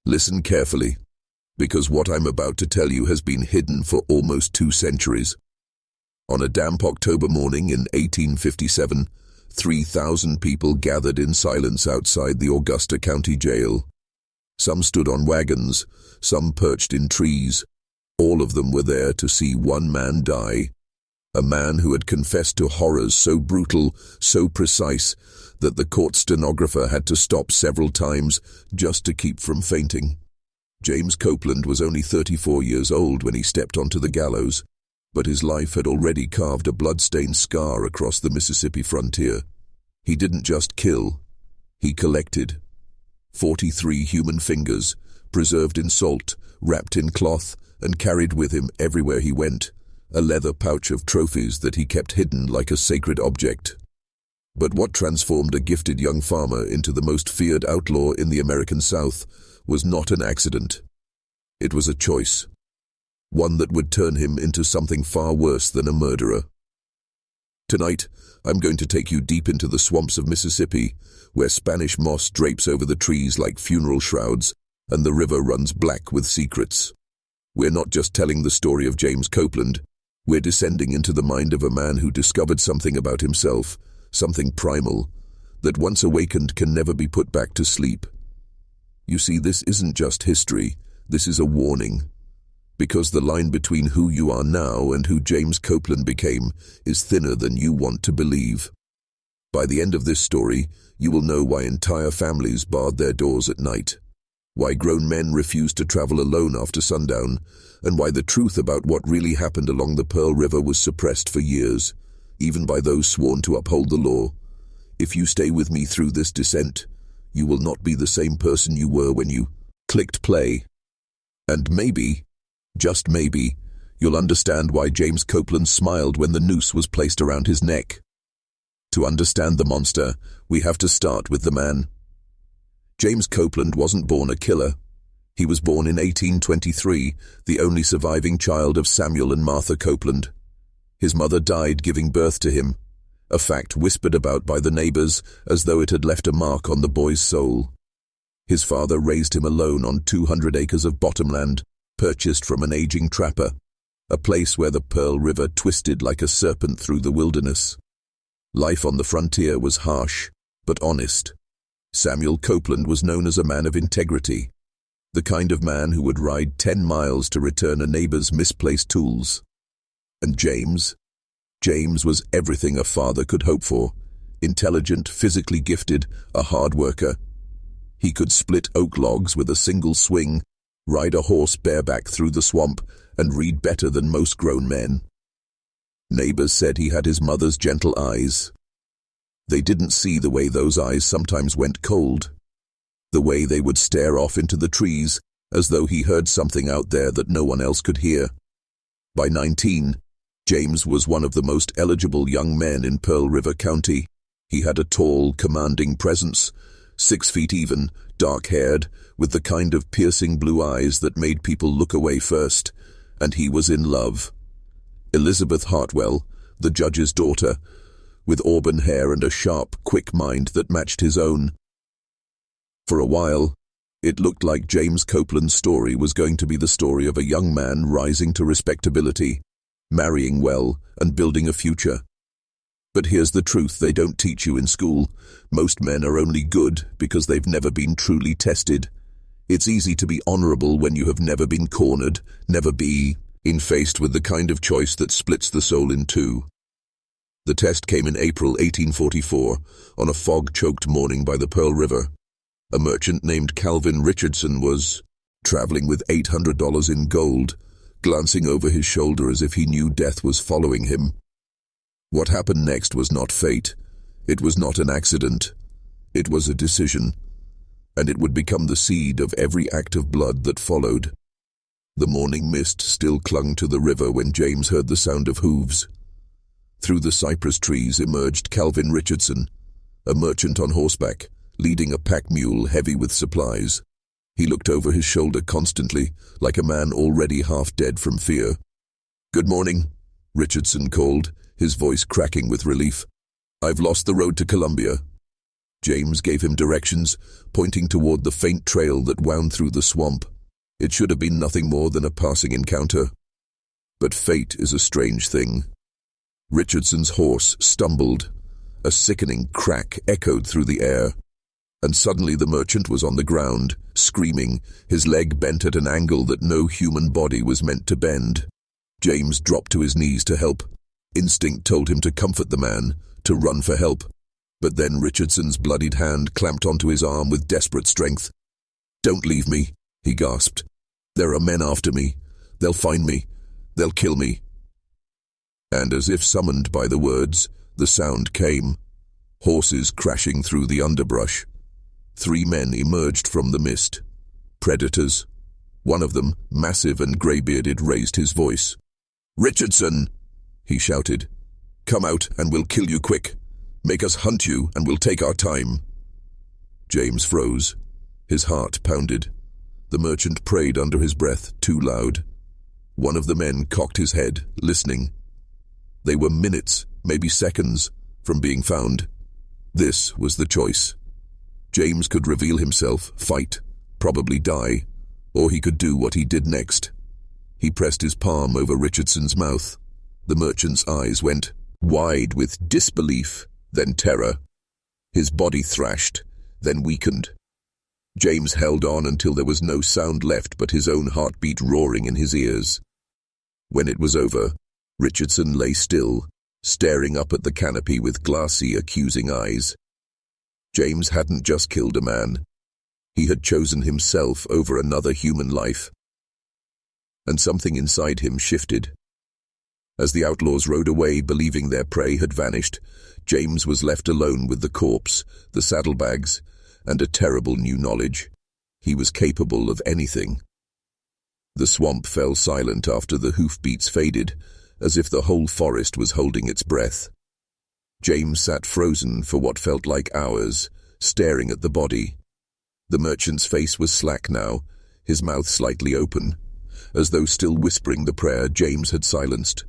Listen carefully, because what I'm about to tell you has been hidden for almost 2 centuries. On a damp October morning in 1857, 3,000 people gathered in silence outside the Augusta County Jail. Some stood on wagons, some perched in trees. All of them were there to see one man die. A man who had confessed to horrors so brutal, so precise, that the court stenographer had to stop several times just to keep from fainting. James Copeland was only 34 years old when he stepped onto the gallows, but his life had already carved a blood-stained scar across the Mississippi frontier. He didn't just kill, he collected. 43 human fingers, preserved in salt, wrapped in cloth, and carried with him everywhere he went, a leather pouch of trophies that he kept hidden like a sacred object. But what transformed a gifted young farmer into the most feared outlaw in the American South was not an accident. It was a choice, one that would turn him into something far worse than a murderer. Tonight, I'm going to take you deep into the swamps of Mississippi, where Spanish moss drapes over the trees like funeral shrouds, and the river runs black with secrets. We're not just telling the story of James Copeland, we're descending into the mind of a man who discovered something about himself, something primal, that once awakened can never be put back to sleep. You see, this isn't just history, this is a warning. Because the line between who you are now and who James Copeland became is thinner than you want to believe. By the end of this story, you will know why entire families barred their doors at night, why grown men refused to travel alone after sundown, and why the truth about what really happened along the Pearl River was suppressed for years, even by those sworn to uphold the law. If you stay with me through this descent, you will not be the same person you were when you clicked play. And maybe, just maybe, you'll understand why James Copeland smiled when the noose was placed around his neck. To understand the monster, we have to start with the man. James Copeland wasn't born a killer. He was born in 1823, the only surviving child of Samuel and Martha Copeland. His mother died giving birth to him, a fact whispered about by the neighbors as though it had left a mark on the boy's soul. His father raised him alone on 200 acres of bottomland, purchased from an aging trapper, a place where the Pearl River twisted like a serpent through the wilderness. Life on the frontier was harsh, but honest. Samuel Copeland was known as a man of integrity, the kind of man who would ride 10 miles to return a neighbor's misplaced tools. And James was everything a father could hope for: intelligent, physically gifted, a hard worker. He could split oak logs with a single swing, ride a horse bareback through the swamp, and read better than most grown men. Neighbors said he had his mother's gentle eyes. They didn't see the way those eyes sometimes went cold, the way they would stare off into the trees as though he heard something out there that no one else could hear. By 19, James was one of the most eligible young men in Pearl River County. He had a tall, commanding presence, 6 feet even, dark-haired, with the kind of piercing blue eyes that made people look away first, and he was in love. Elizabeth Hartwell, the judge's daughter, with auburn hair and a sharp, quick mind that matched his own. For a while, it looked like James Copeland's story was going to be the story of a young man rising to respectability, marrying well, and building a future. But here's the truth they don't teach you in school. Most men are only good because they've never been truly tested. It's easy to be honorable when you have never been cornered, never been faced with the kind of choice that splits the soul in two. The test came in April 1844, on a fog-choked morning by the Pearl River. A merchant named Calvin Richardson was traveling with $800 in gold, glancing over his shoulder as if he knew death was following him. What happened next was not fate. It was not an accident. It was a decision, and it would become the seed of every act of blood that followed. The morning mist still clung to the river when James heard the sound of hooves. Through the cypress trees emerged Calvin Richardson, a merchant on horseback, leading a pack mule heavy with supplies. He looked over his shoulder constantly, like a man already half dead from fear. "Good morning," Richardson called, his voice cracking with relief. "I've lost the road to Columbia." James gave him directions, pointing toward the faint trail that wound through the swamp. It should have been nothing more than a passing encounter. But fate is a strange thing. Richardson's horse stumbled. A sickening crack echoed through the air, and suddenly the merchant was on the ground, screaming, his leg bent at an angle that no human body was meant to bend. James dropped to his knees to help. Instinct told him to comfort the man, to run for help. But then Richardson's bloodied hand clamped onto his arm with desperate strength. "Don't leave me," he gasped. "There are men after me. They'll find me. They'll kill me." And as if summoned by the words, the sound came. Horses crashing through the underbrush. 3 men emerged from the mist. Predators. One of them, massive and grey-bearded, raised his voice. "Richardson!" he shouted. "Come out and we'll kill you quick. Make us hunt you and we'll take our time." James froze. His heart pounded. The merchant prayed under his breath, too loud. One of the men cocked his head, listening. They were minutes, maybe seconds, from being found. This was the choice. James could reveal himself, fight, probably die, or he could do what he did next. He pressed his palm over Richardson's mouth. The merchant's eyes went wide with disbelief, then terror. His body thrashed, then weakened. James held on until there was no sound left but his own heartbeat roaring in his ears. When it was over, Richardson lay still, staring up at the canopy with glassy, accusing eyes. James hadn't just killed a man. He had chosen himself over another human life. And something inside him shifted. As the outlaws rode away, believing their prey had vanished, James was left alone with the corpse, the saddlebags, and a terrible new knowledge. He was capable of anything. The swamp fell silent after the hoofbeats faded, as if the whole forest was holding its breath. James sat frozen for what felt like hours, staring at the body. The merchant's face was slack now, his mouth slightly open, as though still whispering the prayer James had silenced.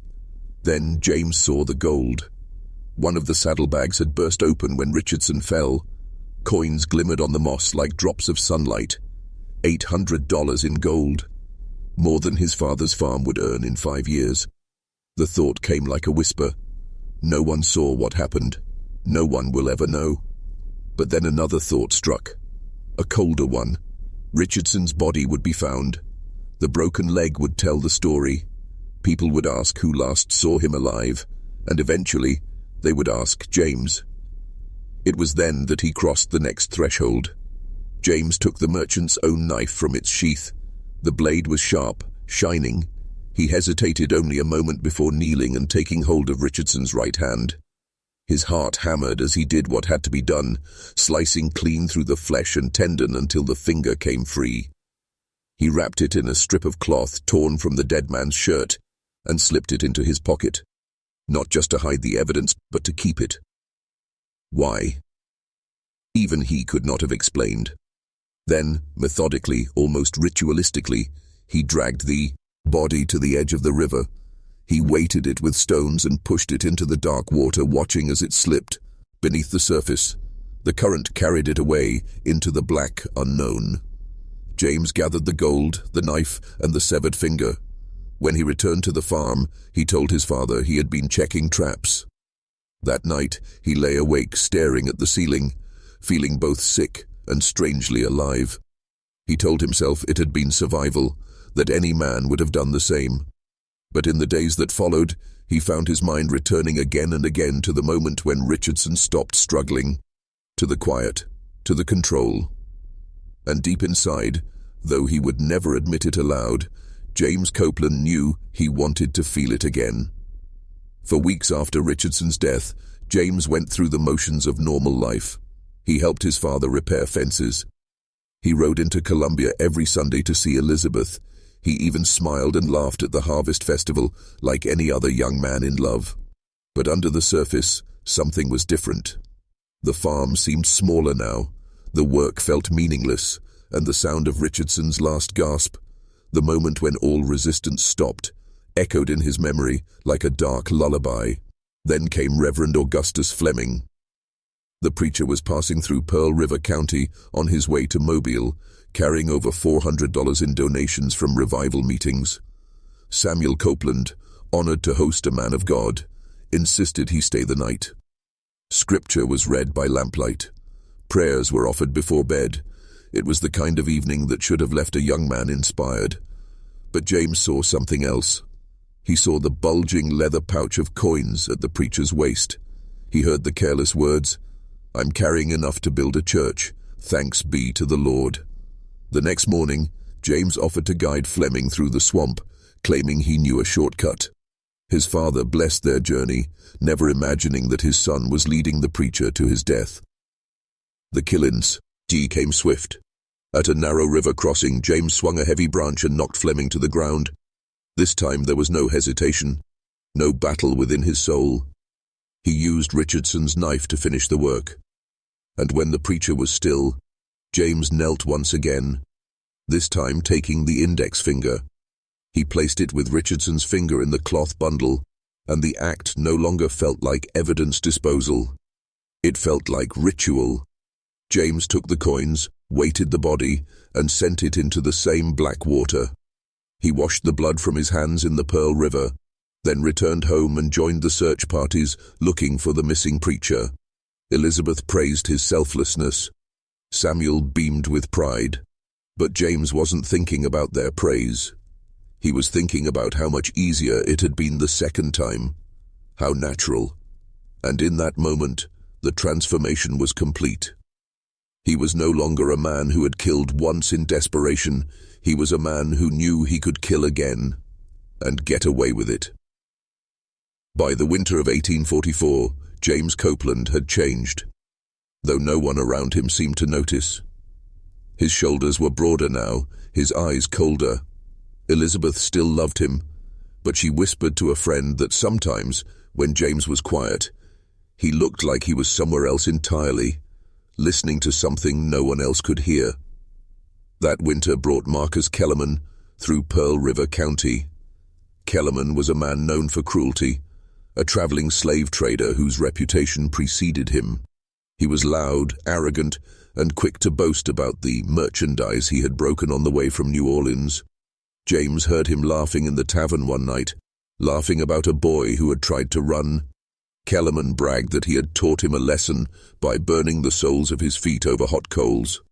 Then James saw the gold. One of the saddlebags had burst open when Richardson fell. Coins glimmered on the moss like drops of sunlight. $800 in gold. More than his father's farm would earn in 5 years. The thought came like a whisper. No one saw what happened. No one will ever know. But then another thought struck. A colder one. Richardson's body would be found. The broken leg would tell the story. People would ask who last saw him alive, and eventually they would ask James. It was then that he crossed the next threshold. James took the merchant's own knife from its sheath. The blade was sharp, shining. He hesitated only a moment before kneeling and taking hold of Richardson's right hand. His heart hammered as he did what had to be done, slicing clean through the flesh and tendon until the finger came free. He wrapped it in a strip of cloth torn from the dead man's shirt and slipped it into his pocket, not just to hide the evidence, but to keep it. Why? Even he could not have explained. Then, methodically, almost ritualistically, he dragged the body to the edge of the river. He weighted it with stones and pushed it into the dark water, watching as it slipped. Beneath the surface, the current carried it away into the black unknown. James gathered the gold, the knife, and the severed finger. When he returned to the farm, he told his father he had been checking traps. That night, he lay awake staring at the ceiling, feeling both sick and strangely alive. He told himself it had been survival, that any man would have done the same. But in the days that followed, he found his mind returning again and again to the moment when Richardson stopped struggling, to the quiet, to the control. And deep inside, though he would never admit it aloud, James Copeland knew he wanted to feel it again. For weeks after Richardson's death, James went through the motions of normal life. He helped his father repair fences. He rode into Columbia every Sunday to see Elizabeth. He even smiled and laughed at the harvest festival like any other young man in love. But under the surface, something was different. The farm seemed smaller now. The work felt meaningless, and the sound of Richardson's last gasp, the moment when all resistance stopped, echoed in his memory like a dark lullaby. Then came Reverend Augustus Fleming. The preacher was passing through Pearl River County on his way to Mobile, carrying over $400 in donations from revival meetings. Samuel Copeland, honored to host a man of God, insisted he stay the night. Scripture was read by lamplight. Prayers were offered before bed. It was the kind of evening that should have left a young man inspired. But James saw something else. He saw the bulging leather pouch of coins at the preacher's waist. He heard the careless words, "I'm carrying enough to build a church. Thanks be to the Lord." The next morning, James offered to guide Fleming through the swamp, claiming he knew a shortcut. His father blessed their journey, never imagining that his son was leading the preacher to his death. The killings came swift. At a narrow river crossing, James swung a heavy branch and knocked Fleming to the ground. This time there was no hesitation, no battle within his soul. He used Richardson's knife to finish the work. And when the preacher was still, James knelt once again, this time taking the index finger. He placed it with Richardson's finger in the cloth bundle, and the act no longer felt like evidence disposal. It felt like ritual. James took the coins, weighted the body, and sent it into the same black water. He washed the blood from his hands in the Pearl River, then returned home and joined the search parties looking for the missing preacher. Elizabeth praised his selflessness. Samuel beamed with pride. But James wasn't thinking about their praise. He was thinking about how much easier it had been the second time. How natural. And in that moment, the transformation was complete. He was no longer a man who had killed once in desperation. He was a man who knew he could kill again, and get away with it. By the winter of 1844, James Copeland had changed, though no one around him seemed to notice. His shoulders were broader now, his eyes colder. Elizabeth still loved him, but she whispered to a friend that sometimes, when James was quiet, he looked like he was somewhere else entirely, listening to something no one else could hear. That winter brought Marcus Kellerman through Pearl River County. Kellerman was a man known for cruelty, a traveling slave trader whose reputation preceded him. He was loud, arrogant, and quick to boast about the merchandise he had broken on the way from New Orleans. James heard him laughing in the tavern one night, laughing about a boy who had tried to run. Kellerman bragged that he had taught him a lesson by burning the soles of his feet over hot coals.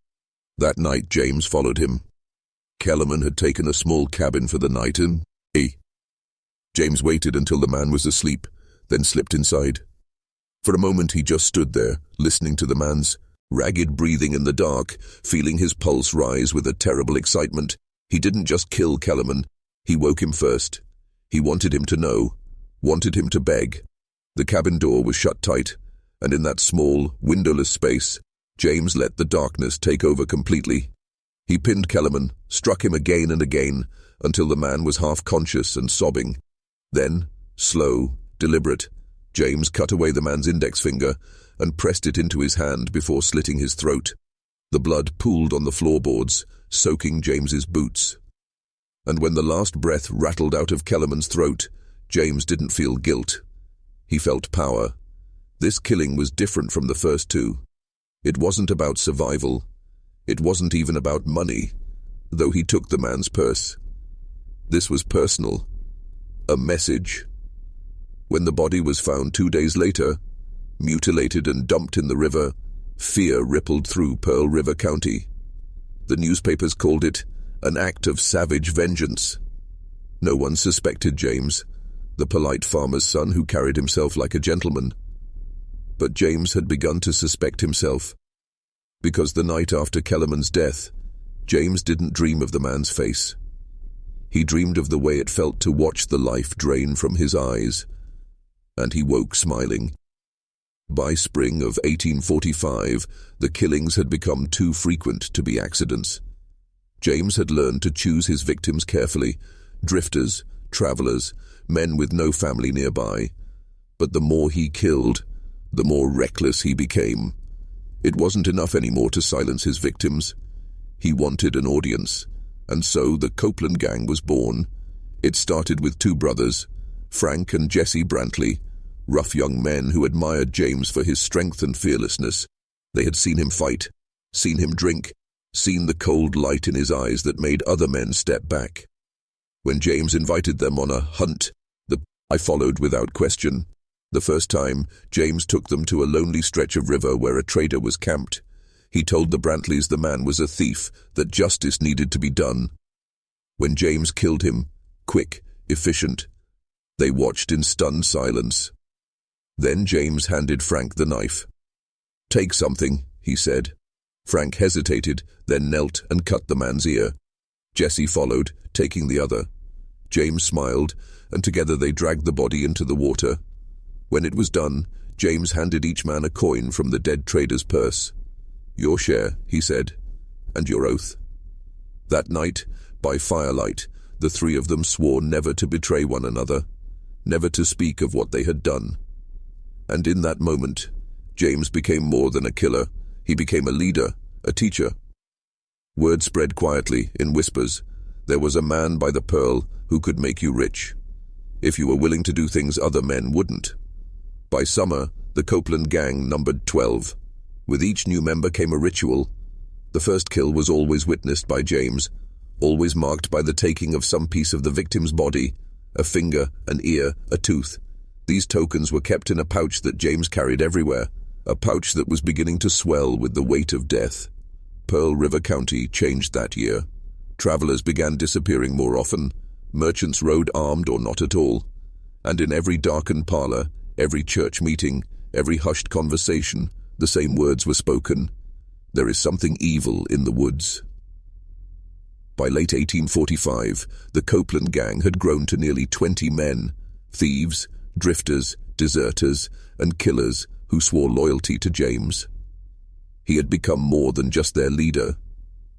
That night James followed him. Kellerman had taken a small cabin for the night and James waited until the man was asleep, then slipped inside. For a moment he just stood there, listening to the man's ragged breathing in the dark, feeling his pulse rise with a terrible excitement. He didn't just kill Kellerman, he woke him first. He wanted him to know, wanted him to beg. The cabin door was shut tight, and in that small, windowless space, James let the darkness take over completely. He pinned Kellerman, struck him again and again, until the man was half conscious and sobbing. Then, slow, deliberate, James cut away the man's index finger and pressed it into his hand before slitting his throat. The blood pooled on the floorboards, soaking James's boots. And when the last breath rattled out of Kellerman's throat, James didn't feel guilt. He felt power. This killing was different from the first two. It wasn't about survival. It wasn't even about money, though he took the man's purse. This was personal. A message. When the body was found 2 days later, mutilated and dumped in the river, fear rippled through Pearl River County. The newspapers called it an act of savage vengeance. No one suspected James, the polite farmer's son who carried himself like a gentleman. But James had begun to suspect himself, because the night after Kellerman's death, James didn't dream of the man's face. He dreamed of the way it felt to watch the life drain from his eyes, and he woke smiling. By spring of 1845, the killings had become too frequent to be accidents. James had learned to choose his victims carefully, drifters, travelers, men with no family nearby. But the more he killed, the more reckless he became. It wasn't enough anymore to silence his victims. He wanted an audience, and so the Copeland gang was born. It started with two brothers, Frank and Jesse Brantley, rough young men who admired James for his strength and fearlessness. They had seen him fight, seen him drink, seen the cold light in his eyes that made other men step back. When James invited them on a hunt, I followed without question. The first time, James took them to a lonely stretch of river where a trader was camped. He told the Brantleys the man was a thief, that justice needed to be done. When James killed him, quick, efficient, they watched in stunned silence. Then James handed Frank the knife. "Take something," he said. Frank hesitated, then knelt and cut the man's ear. Jesse followed, taking the other. James smiled, and together they dragged the body into the water. When it was done, James handed each man a coin from the dead trader's purse. "Your share," he said, "and your oath." That night, by firelight, the three of them swore never to betray one another, never to speak of what they had done. And in that moment, James became more than a killer. He became a leader, a teacher. Word spread quietly, in whispers. There was a man by the Pearl who could make you rich, if you were willing to do things other men wouldn't. By summer, the Copeland gang numbered 12. With each new member came a ritual. The first kill was always witnessed by James, always marked by the taking of some piece of the victim's body, a finger, an ear, a tooth. These tokens were kept in a pouch that James carried everywhere, a pouch that was beginning to swell with the weight of death. Pearl River County changed that year. Travelers began disappearing more often. Merchants rode armed or not at all. And in every darkened parlor, every church meeting, every hushed conversation, the same words were spoken. There is something evil in the woods. By late 1845, the Copeland gang had grown to nearly 20 men, thieves, drifters, deserters, and killers who swore loyalty to James. He had become more than just their leader.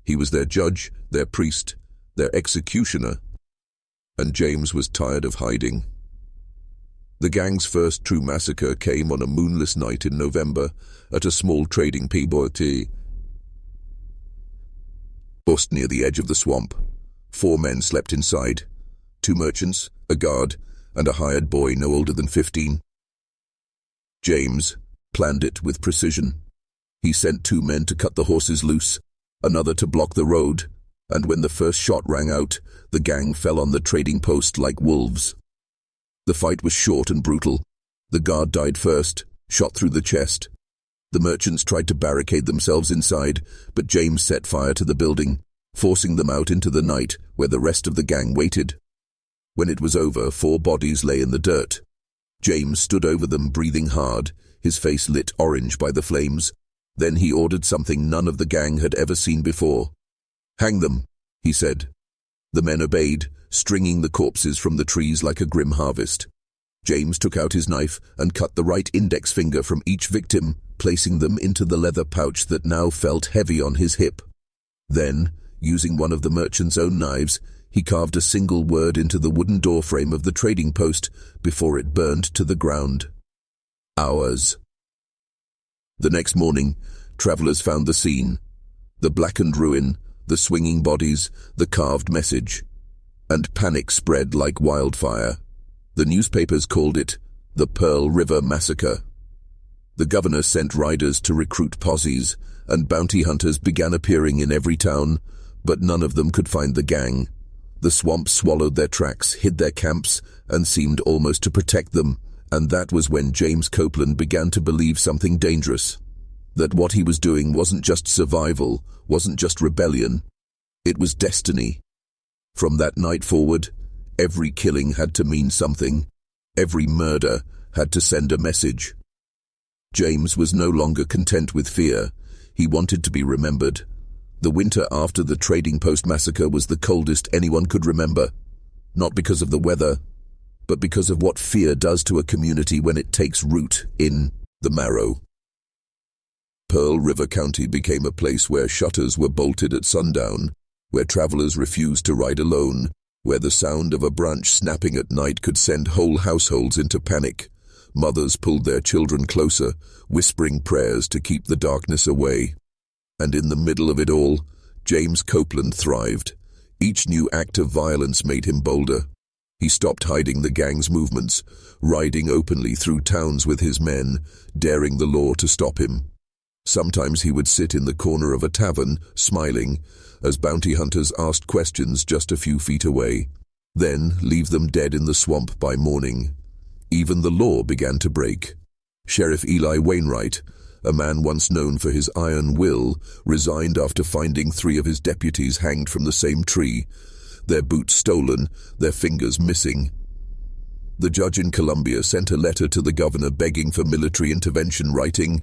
He was their judge, their priest, their executioner. And James was tired of hiding. The gang's first true massacre came on a moonless night in November at a small trading post near the edge of the swamp. 4 men slept inside. 2 merchants, a guard, and a hired boy no older than 15. James planned it with precision. He sent 2 men to cut the horses loose, another to block the road, and when the first shot rang out, the gang fell on the trading post like wolves. The fight was short and brutal. The guard died first, shot through the chest. The merchants tried to barricade themselves inside, but James set fire to the building, forcing them out into the night where the rest of the gang waited. When it was over, 4 bodies lay in the dirt. James stood over them, breathing hard, his face lit orange by the flames. Then he ordered something none of the gang had ever seen before. "Hang them," he said. The men obeyed, stringing the corpses from the trees like a grim harvest. James took out his knife and cut the right index finger from each victim, placing them into the leather pouch that now felt heavy on his hip. Then, using one of the merchant's own knives, he carved a single word into the wooden doorframe of the trading post before it burned to the ground. Ours. The next morning, travelers found the scene. The blackened ruin, the swinging bodies, the carved message. And panic spread like wildfire. The newspapers called it the Pearl River Massacre. The governor sent riders to recruit posses, and bounty hunters began appearing in every town, but none of them could find the gang. The swamp swallowed their tracks, hid their camps, and seemed almost to protect them, and that was when James Copeland began to believe something dangerous. That what he was doing wasn't just survival, wasn't just rebellion. It was destiny. From that night forward, every killing had to mean something. Every murder had to send a message. James was no longer content with fear. He wanted to be remembered. The winter after the Trading Post massacre was the coldest anyone could remember. Not because of the weather, but because of what fear does to a community when it takes root in the marrow. Pearl River County became a place where shutters were bolted at sundown, where travelers refused to ride alone, where the sound of a branch snapping at night could send whole households into panic. Mothers pulled their children closer, whispering prayers to keep the darkness away. And in the middle of it all, James Copeland thrived. Each new act of violence made him bolder. He stopped hiding the gang's movements, riding openly through towns with his men, daring the law to stop him. Sometimes he would sit in the corner of a tavern, smiling, as bounty hunters asked questions just a few feet away, then leave them dead in the swamp by morning. Even the law began to break. Sheriff Eli Wainwright, a man once known for his iron will, resigned after finding 3 of his deputies hanged from the same tree, their boots stolen, their fingers missing. The judge in Columbia sent a letter to the governor begging for military intervention, writing,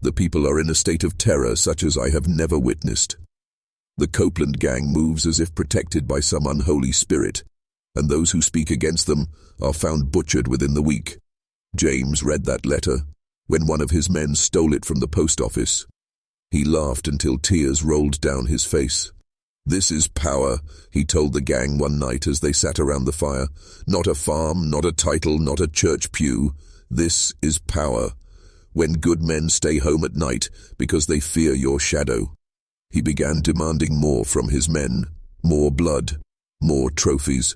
"The people are in a state of terror such as I have never witnessed. The Copeland gang moves as if protected by some unholy spirit, and those who speak against them are found butchered within the week." James read that letter when one of his men stole it from the post office. He laughed until tears rolled down his face. "This is power," he told the gang one night as they sat around the fire. "Not a farm, not a title, not a church pew. This is power. When good men stay home at night because they fear your shadow." He began demanding more from his men, more blood, more trophies,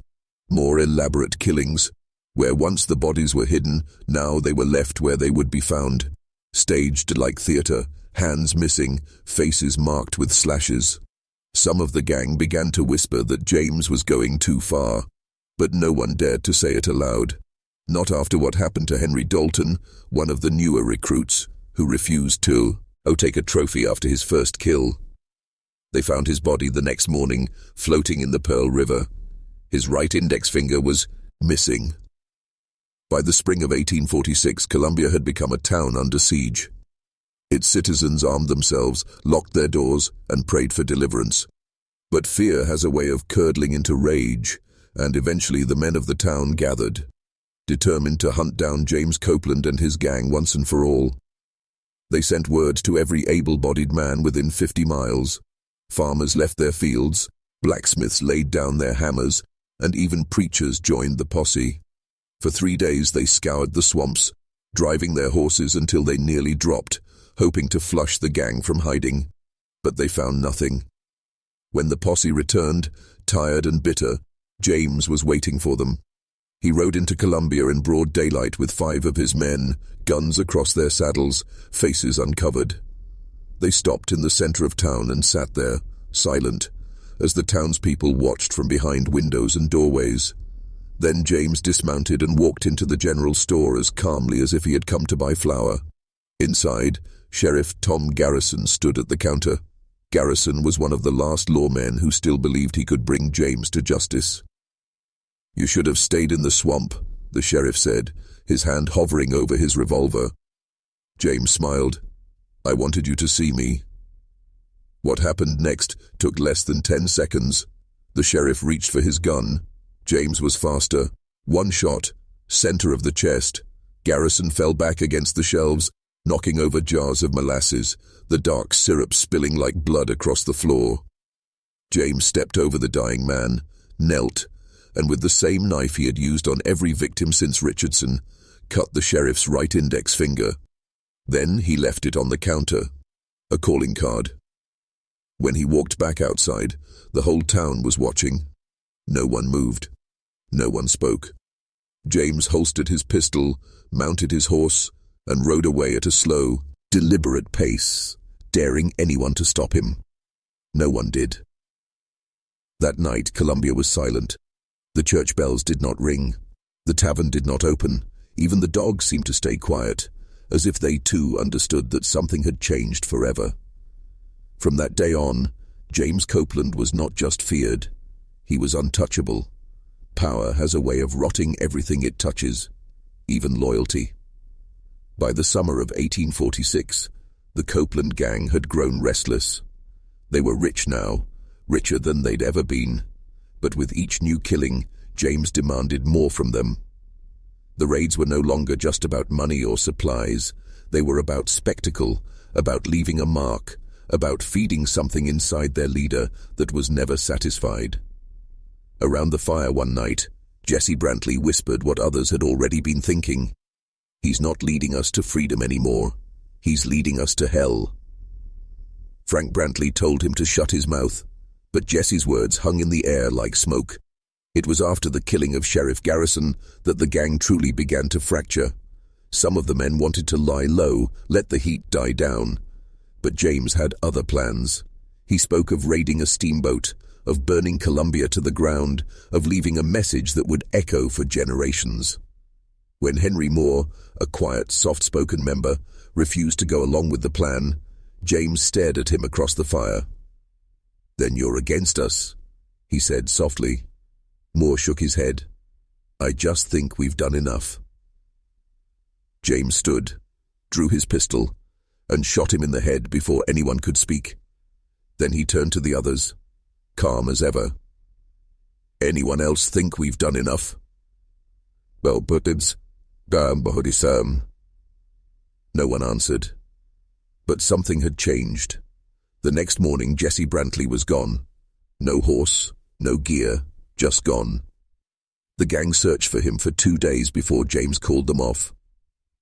more elaborate killings. Where once the bodies were hidden, now they were left where they would be found. Staged like theater, hands missing, faces marked with slashes. Some of the gang began to whisper that James was going too far, but no one dared to say it aloud. Not after what happened to Henry Dalton, one of the newer recruits, who refused to take a trophy after his first kill. They found his body the next morning, floating in the Pearl River. His right index finger was missing. By the spring of 1846, Columbia had become a town under siege. Its citizens armed themselves, locked their doors, and prayed for deliverance. But fear has a way of curdling into rage, and eventually the men of the town gathered, determined to hunt down James Copeland and his gang once and for all. They sent word to every able-bodied man within 50 miles. Farmers left their fields, blacksmiths laid down their hammers, and even preachers joined the posse. For 3 days they scoured the swamps, driving their horses until they nearly dropped, hoping to flush the gang from hiding. But they found nothing. When the posse returned, tired and bitter, James was waiting for them. He rode into Columbia in broad daylight with 5 of his men, guns across their saddles, faces uncovered. They stopped in the center of town and sat there, silent, as the townspeople watched from behind windows and doorways. Then James dismounted and walked into the general store as calmly as if he had come to buy flour. Inside, Sheriff Tom Garrison stood at the counter. Garrison was one of the last lawmen who still believed he could bring James to justice. "You should have stayed in the swamp," the sheriff said, his hand hovering over his revolver. James smiled. "I wanted you to see me." What happened next took less than 10 seconds. The sheriff reached for his gun. James was faster. One shot, center of the chest. Garrison fell back against the shelves, knocking over jars of molasses, the dark syrup spilling like blood across the floor. James stepped over the dying man, knelt, and with the same knife he had used on every victim since Richardson, cut the sheriff's right index finger. Then he left it on the counter, a calling card. When he walked back outside, the whole town was watching. No one moved. No one spoke. James holstered his pistol, mounted his horse, and rode away at a slow, deliberate pace, daring anyone to stop him. No one did. That night, Columbia was silent. The church bells did not ring. The tavern did not open. Even the dogs seemed to stay quiet, as if they too understood that something had changed forever. From that day on, James Copeland was not just feared. He was untouchable. Power has a way of rotting everything it touches, even loyalty. By the summer of 1846, the Copeland gang had grown restless. They were rich now, richer than they'd ever been. But with each new killing, James demanded more from them. The raids were no longer just about money or supplies. They were about spectacle, about leaving a mark, about feeding something inside their leader that was never satisfied. Around the fire one night, Jesse Brantley whispered what others had already been thinking. "He's not leading us to freedom anymore. He's leading us to hell." Frank Brantley told him to shut his mouth, but Jesse's words hung in the air like smoke. It was after the killing of Sheriff Garrison that the gang truly began to fracture. Some of the men wanted to lie low, let the heat die down. But James had other plans. He spoke of raiding a steamboat, of burning Columbia to the ground, of leaving a message that would echo for generations. When Henry Moore, a quiet, soft-spoken member, refused to go along with the plan, James stared at him across the fire. "Then you're against us," he said softly. Moore shook his head. "I just think we've done enough." James stood, drew his pistol, and shot him in the head before anyone could speak. Then he turned to the others, calm as ever. "Anyone else think we've done enough?" "Well, but it's No one answered. But something had changed. The next morning, Jesse Brantley was gone. No horse, no gear, just gone. The gang searched for him for 2 days before James called them off.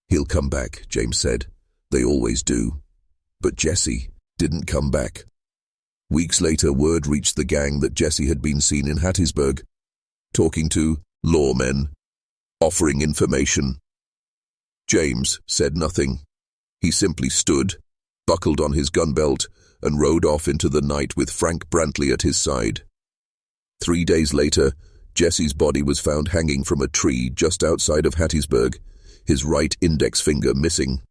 "He'll come back," James said. "They always do." But Jesse didn't come back. Weeks later, word reached the gang that Jesse had been seen in Hattiesburg, talking to lawmen, offering information. James said nothing. He simply stood, buckled on his gun belt, and rode off into the night with Frank Brantley at his side. 3 days later, Jesse's body was found hanging from a tree just outside of Hattiesburg, his right index finger missing.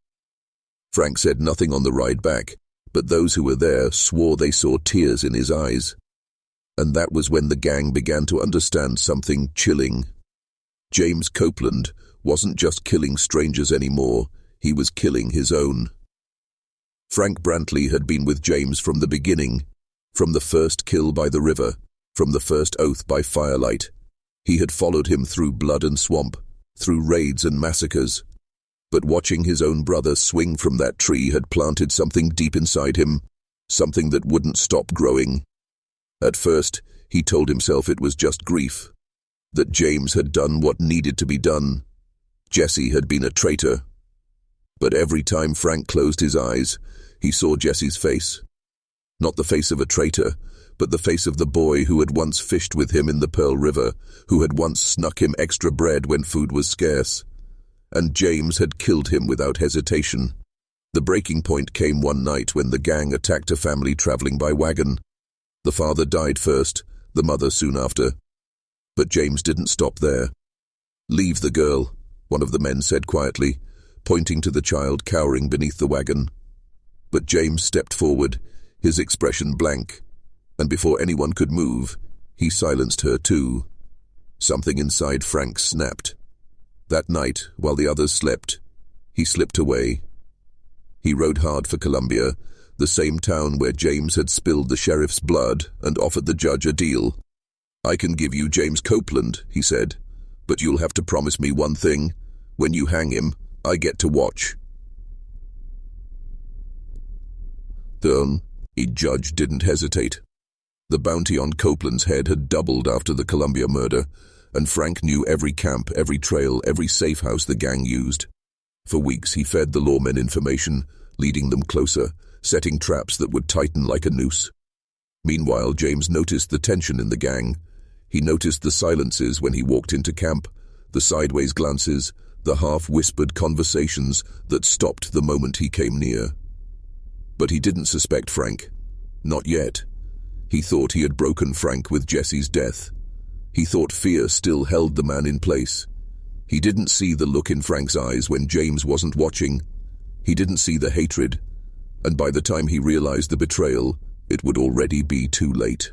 Frank said nothing on the ride back, but those who were there swore they saw tears in his eyes. And that was when the gang began to understand something chilling. James Copeland wasn't just killing strangers anymore, he was killing his own. Frank Brantley had been with James from the beginning, from the first kill by the river, from the first oath by firelight. He had followed him through blood and swamp, through raids and massacres. But watching his own brother swing from that tree had planted something deep inside him, something that wouldn't stop growing. At first, he told himself it was just grief, that James had done what needed to be done. Jesse had been a traitor. But every time Frank closed his eyes, he saw Jesse's face. Not the face of a traitor, but the face of the boy who had once fished with him in the Pearl River, who had once snuck him extra bread when food was scarce. And James had killed him without hesitation. The breaking point came one night when the gang attacked a family traveling by wagon. The father died first, the mother soon after. But James didn't stop there. "Leave the girl," one of the men said quietly, pointing to the child cowering beneath the wagon. But James stepped forward, his expression blank, and before anyone could move, he silenced her too. Something inside Frank snapped. That night, while the others slept, he slipped away. He rode hard for Columbia, the same town where James had spilled the sheriff's blood and offered the judge a deal. "I can give you James Copeland," he said, "but you'll have to promise me one thing. When you hang him, I get to watch." The judge didn't hesitate. The bounty on Copeland's head had doubled after the Columbia murder, and Frank knew every camp, every trail, every safe house the gang used. For weeks he fed the lawmen information, leading them closer, setting traps that would tighten like a noose. Meanwhile, James noticed the tension in the gang. He noticed the silences when he walked into camp, the sideways glances, the half-whispered conversations that stopped the moment he came near. But he didn't suspect Frank. Not yet. He thought he had broken Frank with Jesse's death. He thought fear still held the man in place. He didn't see the look in Frank's eyes when James wasn't watching. He didn't see the hatred. And by the time he realized the betrayal, it would already be too late.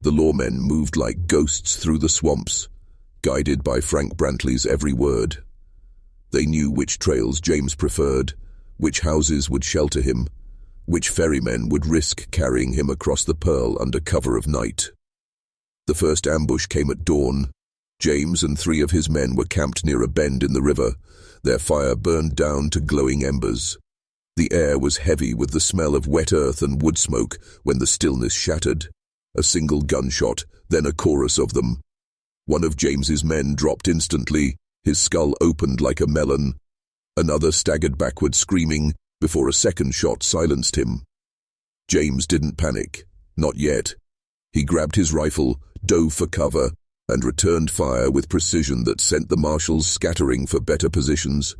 The lawmen moved like ghosts through the swamps, guided by Frank Brantley's every word. They knew which trails James preferred, which houses would shelter him, which ferrymen would risk carrying him across the Pearl under cover of night. The first ambush came at dawn. James and 3 of his men were camped near a bend in the river. Their fire burned down to glowing embers. The air was heavy with the smell of wet earth and wood smoke when the stillness shattered. A single gunshot, then a chorus of them. One of James's men dropped instantly, his skull opened like a melon. Another staggered backward screaming, before a second shot silenced him. James didn't panic. Not yet. He grabbed his rifle, dove for cover, and returned fire with precision that sent the marshals scattering for better positions.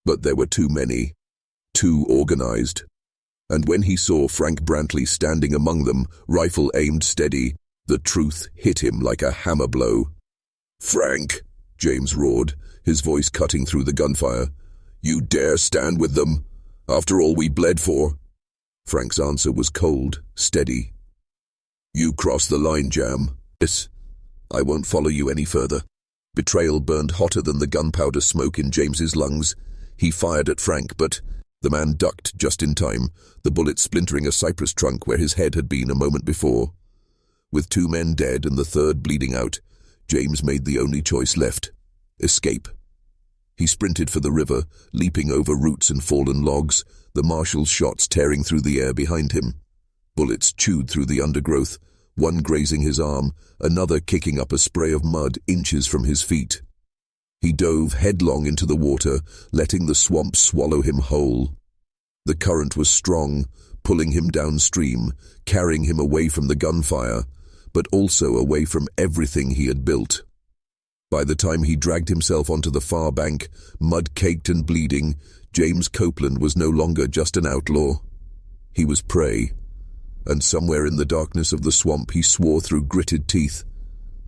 But there were too many, too organized, and when he saw Frank Brantley standing among them, rifle aimed steady, the truth hit him like a hammer blow. "Frank," James roared, his voice cutting through the gunfire, "you dare stand with them, after all we bled for?" Frank's answer was cold, steady. "You crossed the line, Jam. Yes, I won't follow you any further." Betrayal burned hotter than the gunpowder smoke in James's lungs. He fired at Frank, but the man ducked just in time, the bullet splintering a cypress trunk where his head had been a moment before. With 2 men dead and the third bleeding out, James made the only choice left: escape. He sprinted for the river, leaping over roots and fallen logs, the marshal's shots tearing through the air behind him. Bullets chewed through the undergrowth, one grazing his arm, another kicking up a spray of mud inches from his feet. He dove headlong into the water, letting the swamp swallow him whole. The current was strong, pulling him downstream, carrying him away from the gunfire, but also away from everything he had built. By the time he dragged himself onto the far bank, mud-caked and bleeding, James Copeland was no longer just an outlaw. He was prey, and somewhere in the darkness of the swamp he swore through gritted teeth,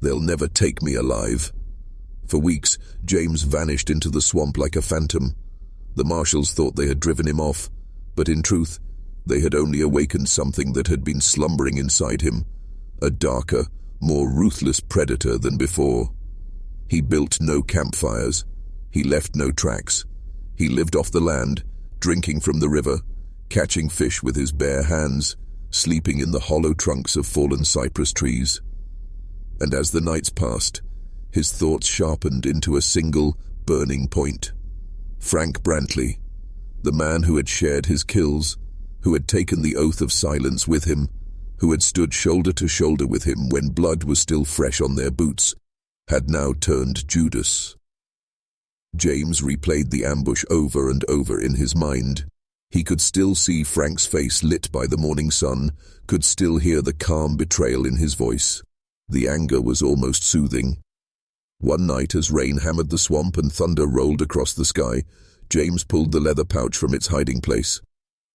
"They'll never take me alive." For weeks, James vanished into the swamp like a phantom. The marshals thought they had driven him off, but in truth, they had only awakened something that had been slumbering inside him, a darker, more ruthless predator than before. He built no campfires. He left no tracks. He lived off the land, drinking from the river, catching fish with his bare hands, sleeping in the hollow trunks of fallen cypress trees. And as the nights passed, his thoughts sharpened into a single, burning point. Frank Brantley, the man who had shared his kills, who had taken the oath of silence with him, who had stood shoulder to shoulder with him when blood was still fresh on their boots, had now turned Judas. James replayed the ambush over and over in his mind. He could still see Frank's face lit by the morning sun, could still hear the calm betrayal in his voice. The anger was almost soothing. One night, as rain hammered the swamp and thunder rolled across the sky, James pulled the leather pouch from its hiding place.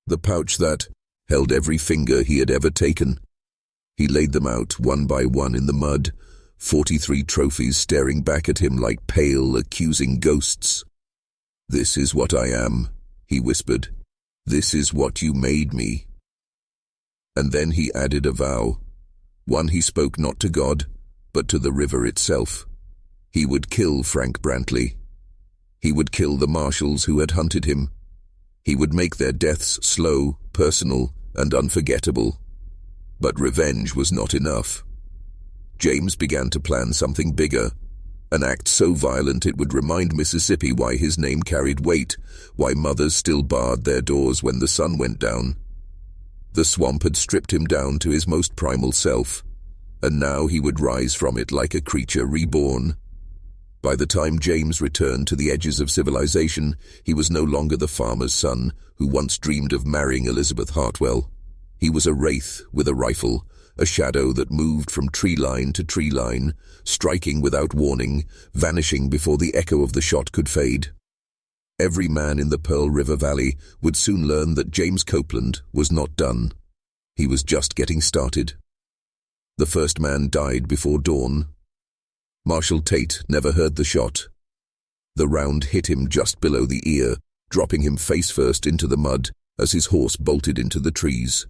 The pouch that held every finger he had ever taken. He laid them out one by one in the mud, 43 trophies staring back at him like pale, accusing ghosts. "This is what I am," he whispered. "This is what you made me." And then he added a vow, one he spoke not to God, but to the river itself. He would kill Frank Brantley. He would kill the marshals who had hunted him. He would make their deaths slow, personal, and unforgettable. But revenge was not enough. James began to plan something bigger, an act so violent it would remind Mississippi why his name carried weight, why mothers still barred their doors when the sun went down. The swamp had stripped him down to his most primal self, and now he would rise from it like a creature reborn. By the time James returned to the edges of civilization, he was no longer the farmer's son who once dreamed of marrying Elizabeth Hartwell. He was a wraith with a rifle, a shadow that moved from tree line to tree line, striking without warning, vanishing before the echo of the shot could fade. Every man in the Pearl River Valley would soon learn that James Copeland was not done. He was just getting started. The first man died before dawn. Marshal Tate never heard the shot. The round hit him just below the ear, dropping him face first into the mud as his horse bolted into the trees.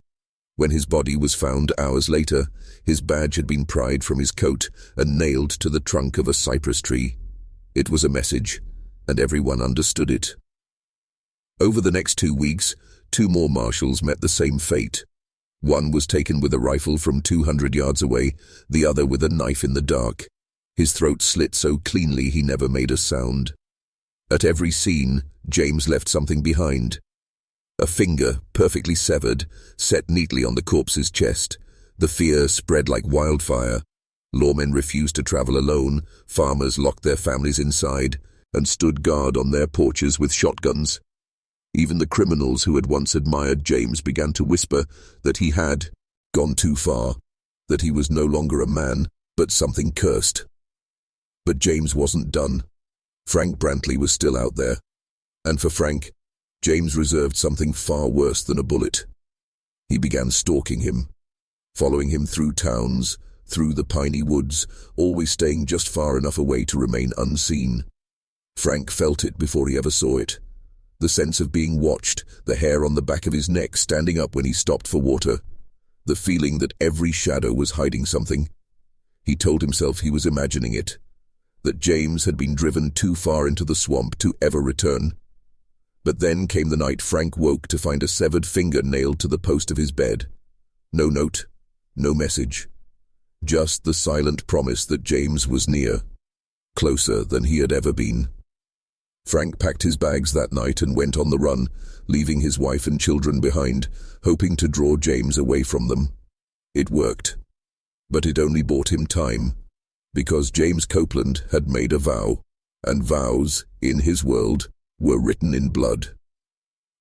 When his body was found hours later, his badge had been pried from his coat and nailed to the trunk of a cypress tree. It was a message, and everyone understood it. Over the next 2 weeks, 2 more marshals met the same fate. One was taken with a rifle from 200 yards away, the other with a knife in the dark. His throat slit so cleanly he never made a sound. At every scene, James left something behind. A finger, perfectly severed, set neatly on the corpse's chest. The fear spread like wildfire. Lawmen refused to travel alone, farmers locked their families inside, and stood guard on their porches with shotguns. Even the criminals who had once admired James began to whisper that he had gone too far, that he was no longer a man, but something cursed. But James wasn't done. Frank Brantley was still out there. And for Frank, James reserved something far worse than a bullet. He began stalking him, following him through towns, through the piney woods, always staying just far enough away to remain unseen. Frank felt it before he ever saw it. The sense of being watched, the hair on the back of his neck standing up when he stopped for water, the feeling that every shadow was hiding something. He told himself he was imagining it, that James had been driven too far into the swamp to ever return. But then came the night Frank woke to find a severed finger nailed to the post of his bed. No note, no message. Just the silent promise that James was near, closer than he had ever been. Frank packed his bags that night and went on the run, leaving his wife and children behind, hoping to draw James away from them. It worked. But it only bought him time, because James Copeland had made a vow, and vows, in his world, were written in blood.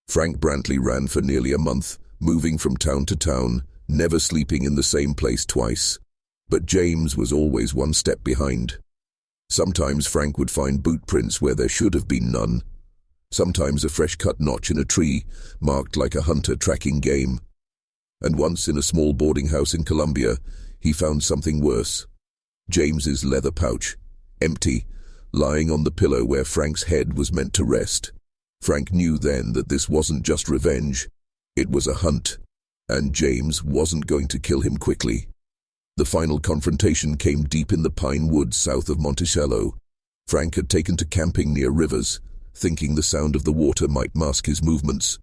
Frank Brantley ran for nearly a month, moving from town to town, never sleeping in the same place twice. But James was always one step behind. Sometimes Frank would find boot prints where there should have been none. Sometimes a fresh-cut notch in a tree, marked like a hunter tracking game. And once in a small boarding house in Columbia, he found something worse. James's leather pouch, empty, lying on the pillow where Frank's head was meant to rest. Frank knew then that this wasn't just revenge. It was a hunt, and James wasn't going to kill him quickly. The final confrontation came deep in the pine woods south of Monticello. Frank had taken to camping near rivers, thinking the sound of the water might mask his movements.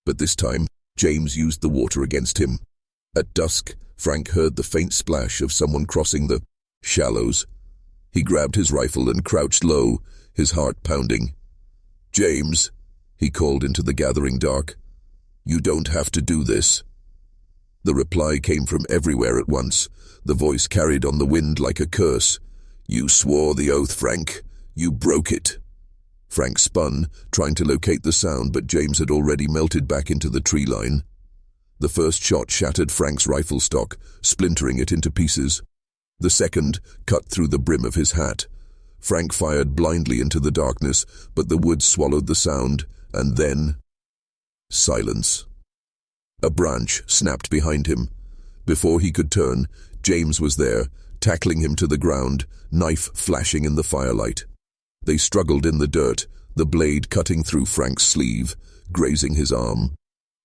But this time, James used the water against him. At dusk, Frank heard the faint splash of someone crossing the shallows. He grabbed his rifle and crouched low, his heart pounding. "James," he called into the gathering dark, "you don't have to do this." The reply came from everywhere at once, the voice carried on the wind like a curse. "You swore the oath, Frank. You broke it." Frank spun, trying to locate the sound, but James had already melted back into the tree line. The first shot shattered Frank's rifle stock, splintering it into pieces. The second cut through the brim of his hat. Frank fired blindly into the darkness, but the woods swallowed the sound, and then silence. A branch snapped behind him. Before he could turn, James was there, tackling him to the ground, knife flashing in the firelight. They struggled in the dirt, the blade cutting through Frank's sleeve, grazing his arm.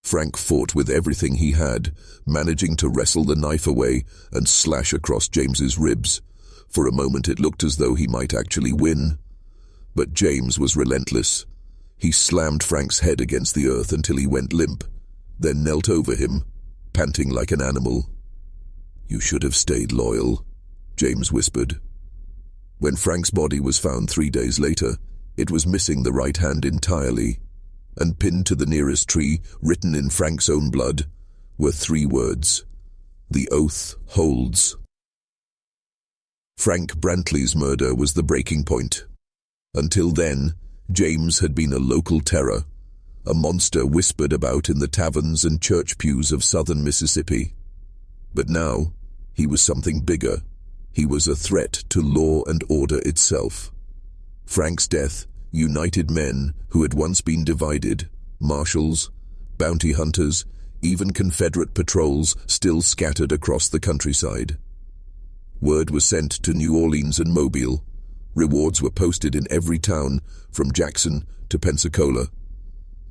Frank fought with everything he had, managing to wrestle the knife away and slash across James's ribs. For a moment it looked as though he might actually win. But James was relentless. He slammed Frank's head against the earth until he went limp, then knelt over him, panting like an animal. "You should have stayed loyal," James whispered. When Frank's body was found 3 days later, it was missing the right hand entirely, and pinned to the nearest tree, written in Frank's own blood, were 3 words: "The oath holds." Frank Brantley's murder was the breaking point. Until then, James had been a local terror, a monster whispered about in the taverns and church pews of southern Mississippi. But now, he was something bigger. He was a threat to law and order itself. Frank's death united men who had once been divided, marshals, bounty hunters, even Confederate patrols still scattered across the countryside. Word was sent to New Orleans and Mobile. Rewards were posted in every town, from Jackson to Pensacola.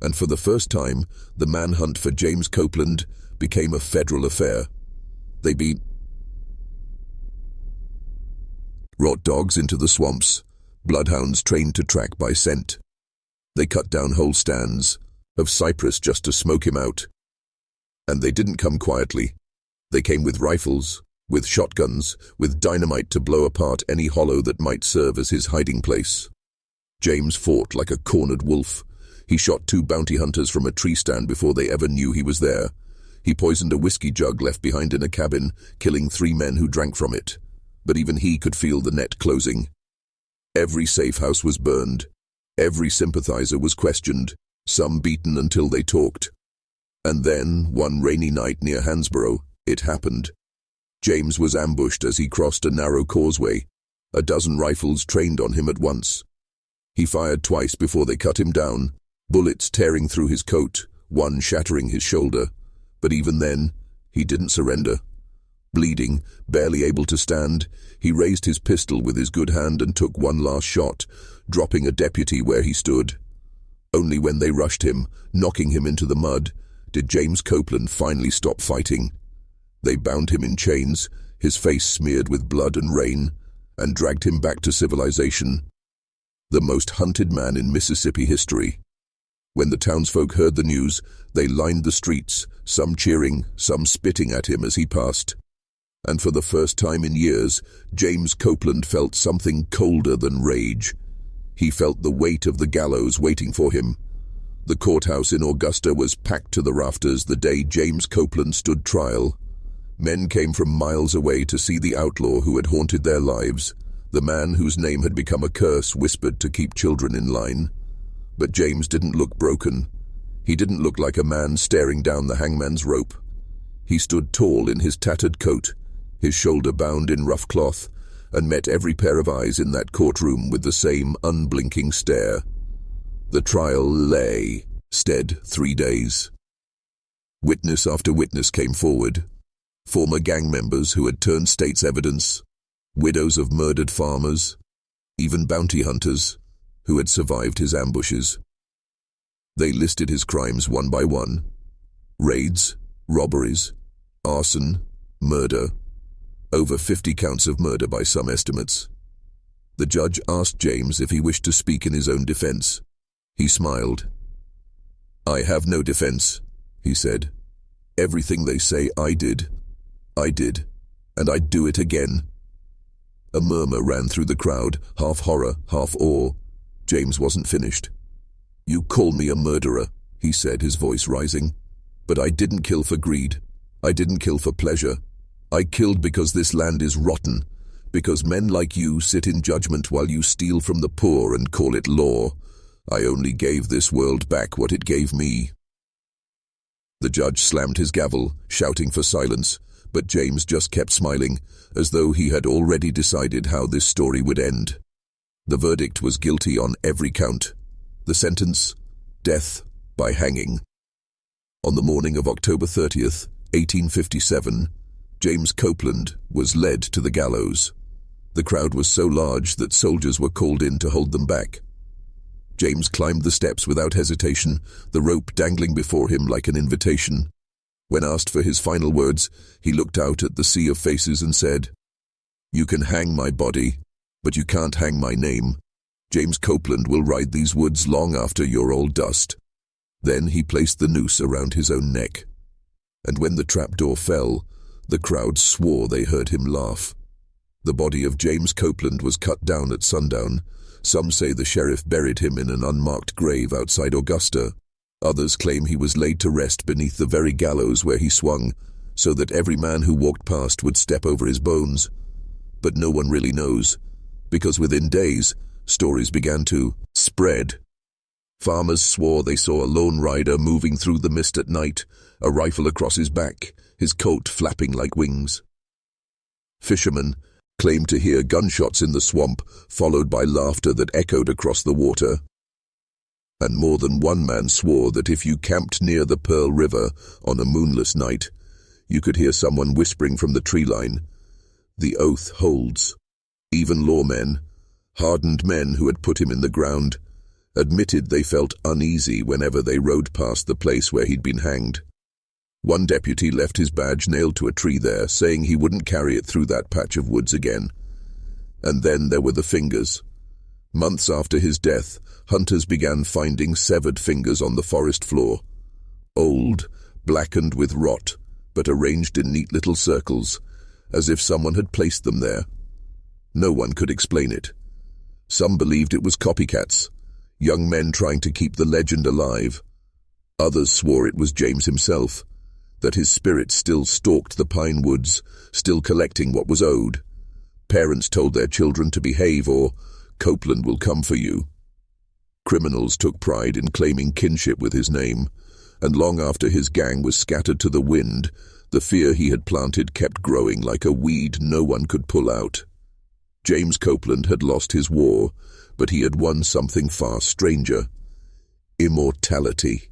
And for the first time, the manhunt for James Copeland became a federal affair. They brought dogs into the swamps, bloodhounds trained to track by scent. They cut down whole stands of cypress just to smoke him out. And they didn't come quietly. They came with rifles, with shotguns, with dynamite to blow apart any hollow that might serve as his hiding place. James fought like a cornered wolf. He shot 2 bounty hunters from a tree stand before they ever knew he was there. He poisoned a whiskey jug left behind in a cabin, killing 3 men who drank from it. But even he could feel the net closing. Every safe house was burned. Every sympathizer was questioned, some beaten until they talked. And then, one rainy night near Hansborough, it happened. James was ambushed as he crossed a narrow causeway. A dozen rifles trained on him at once. He fired twice before they cut him down, bullets tearing through his coat, one shattering his shoulder. But even then, he didn't surrender. Bleeding, barely able to stand, he raised his pistol with his good hand and took one last shot, dropping a deputy where he stood. Only when they rushed him, knocking him into the mud, did James Copeland finally stop fighting. They bound him in chains, his face smeared with blood and rain, and dragged him back to civilization. The most hunted man in Mississippi history. When the townsfolk heard the news, they lined the streets, some cheering, some spitting at him as he passed. And for the first time in years, James Copeland felt something colder than rage. He felt the weight of the gallows waiting for him. The courthouse in Augusta was packed to the rafters the day James Copeland stood trial. Men came from miles away to see the outlaw who had haunted their lives, the man whose name had become a curse whispered to keep children in line. But James didn't look broken. He didn't look like a man staring down the hangman's rope. He stood tall in his tattered coat, his shoulder bound in rough cloth, and met every pair of eyes in that courtroom with the same unblinking stare. The trial lay, stead 3 days. Witness after witness came forward. Former gang members who had turned state's evidence, widows of murdered farmers, even bounty hunters who had survived his ambushes. They listed his crimes one by one: raids, robberies, arson, murder, over 50 counts of murder by some estimates. The judge asked James if he wished to speak in his own defense. He smiled. "I have no defense," he said. "Everything they say I did, and I'd do it again." A murmur ran through the crowd, half horror, half awe. James wasn't finished. "You call me a murderer," he said, his voice rising. "But I didn't kill for greed. I didn't kill for pleasure. I killed because this land is rotten, because men like you sit in judgment while you steal from the poor and call it law. I only gave this world back what it gave me." The judge slammed his gavel, shouting for silence, but James just kept smiling, as though he had already decided how this story would end. The verdict was guilty on every count. The sentence: death by hanging. On the morning of October 30th, 1857, James Copeland was led to the gallows. The crowd was so large that soldiers were called in to hold them back. James climbed the steps without hesitation, the rope dangling before him like an invitation. When asked for his final words, he looked out at the sea of faces and said, "You can hang my body, but you can't hang my name. James Copeland will ride these woods long after you're all dust." Then he placed the noose around his own neck. And when the trapdoor fell, the crowd swore they heard him laugh. The body of James Copeland was cut down at sundown. Some say the sheriff buried him in an unmarked grave outside Augusta. Others claim he was laid to rest beneath the very gallows where he swung, so that every man who walked past would step over his bones. But no one really knows, because within days, stories began to spread. Farmers swore they saw a lone rider moving through the mist at night, a rifle across his back, his coat flapping like wings. Fishermen claimed to hear gunshots in the swamp, followed by laughter that echoed across the water. And more than one man swore that if you camped near the Pearl River on a moonless night, you could hear someone whispering from the tree line. The oath holds. Even lawmen, hardened men who had put him in the ground, admitted they felt uneasy whenever they rode past the place where he'd been hanged. One deputy left his badge nailed to a tree there, saying he wouldn't carry it through that patch of woods again. And then there were the fingers. Months after his death, hunters began finding severed fingers on the forest floor. Old, blackened with rot, but arranged in neat little circles, as if someone had placed them there. No one could explain it. Some believed it was copycats, young men trying to keep the legend alive. Others swore it was James himself, that his spirit still stalked the pine woods, still collecting what was owed. Parents told their children to behave, or Copeland will come for you. Criminals took pride in claiming kinship with his name, and long after his gang was scattered to the wind, The fear he had planted kept growing like a weed no one could pull out. James Copeland had lost his war, but he had won something far stranger: immortality.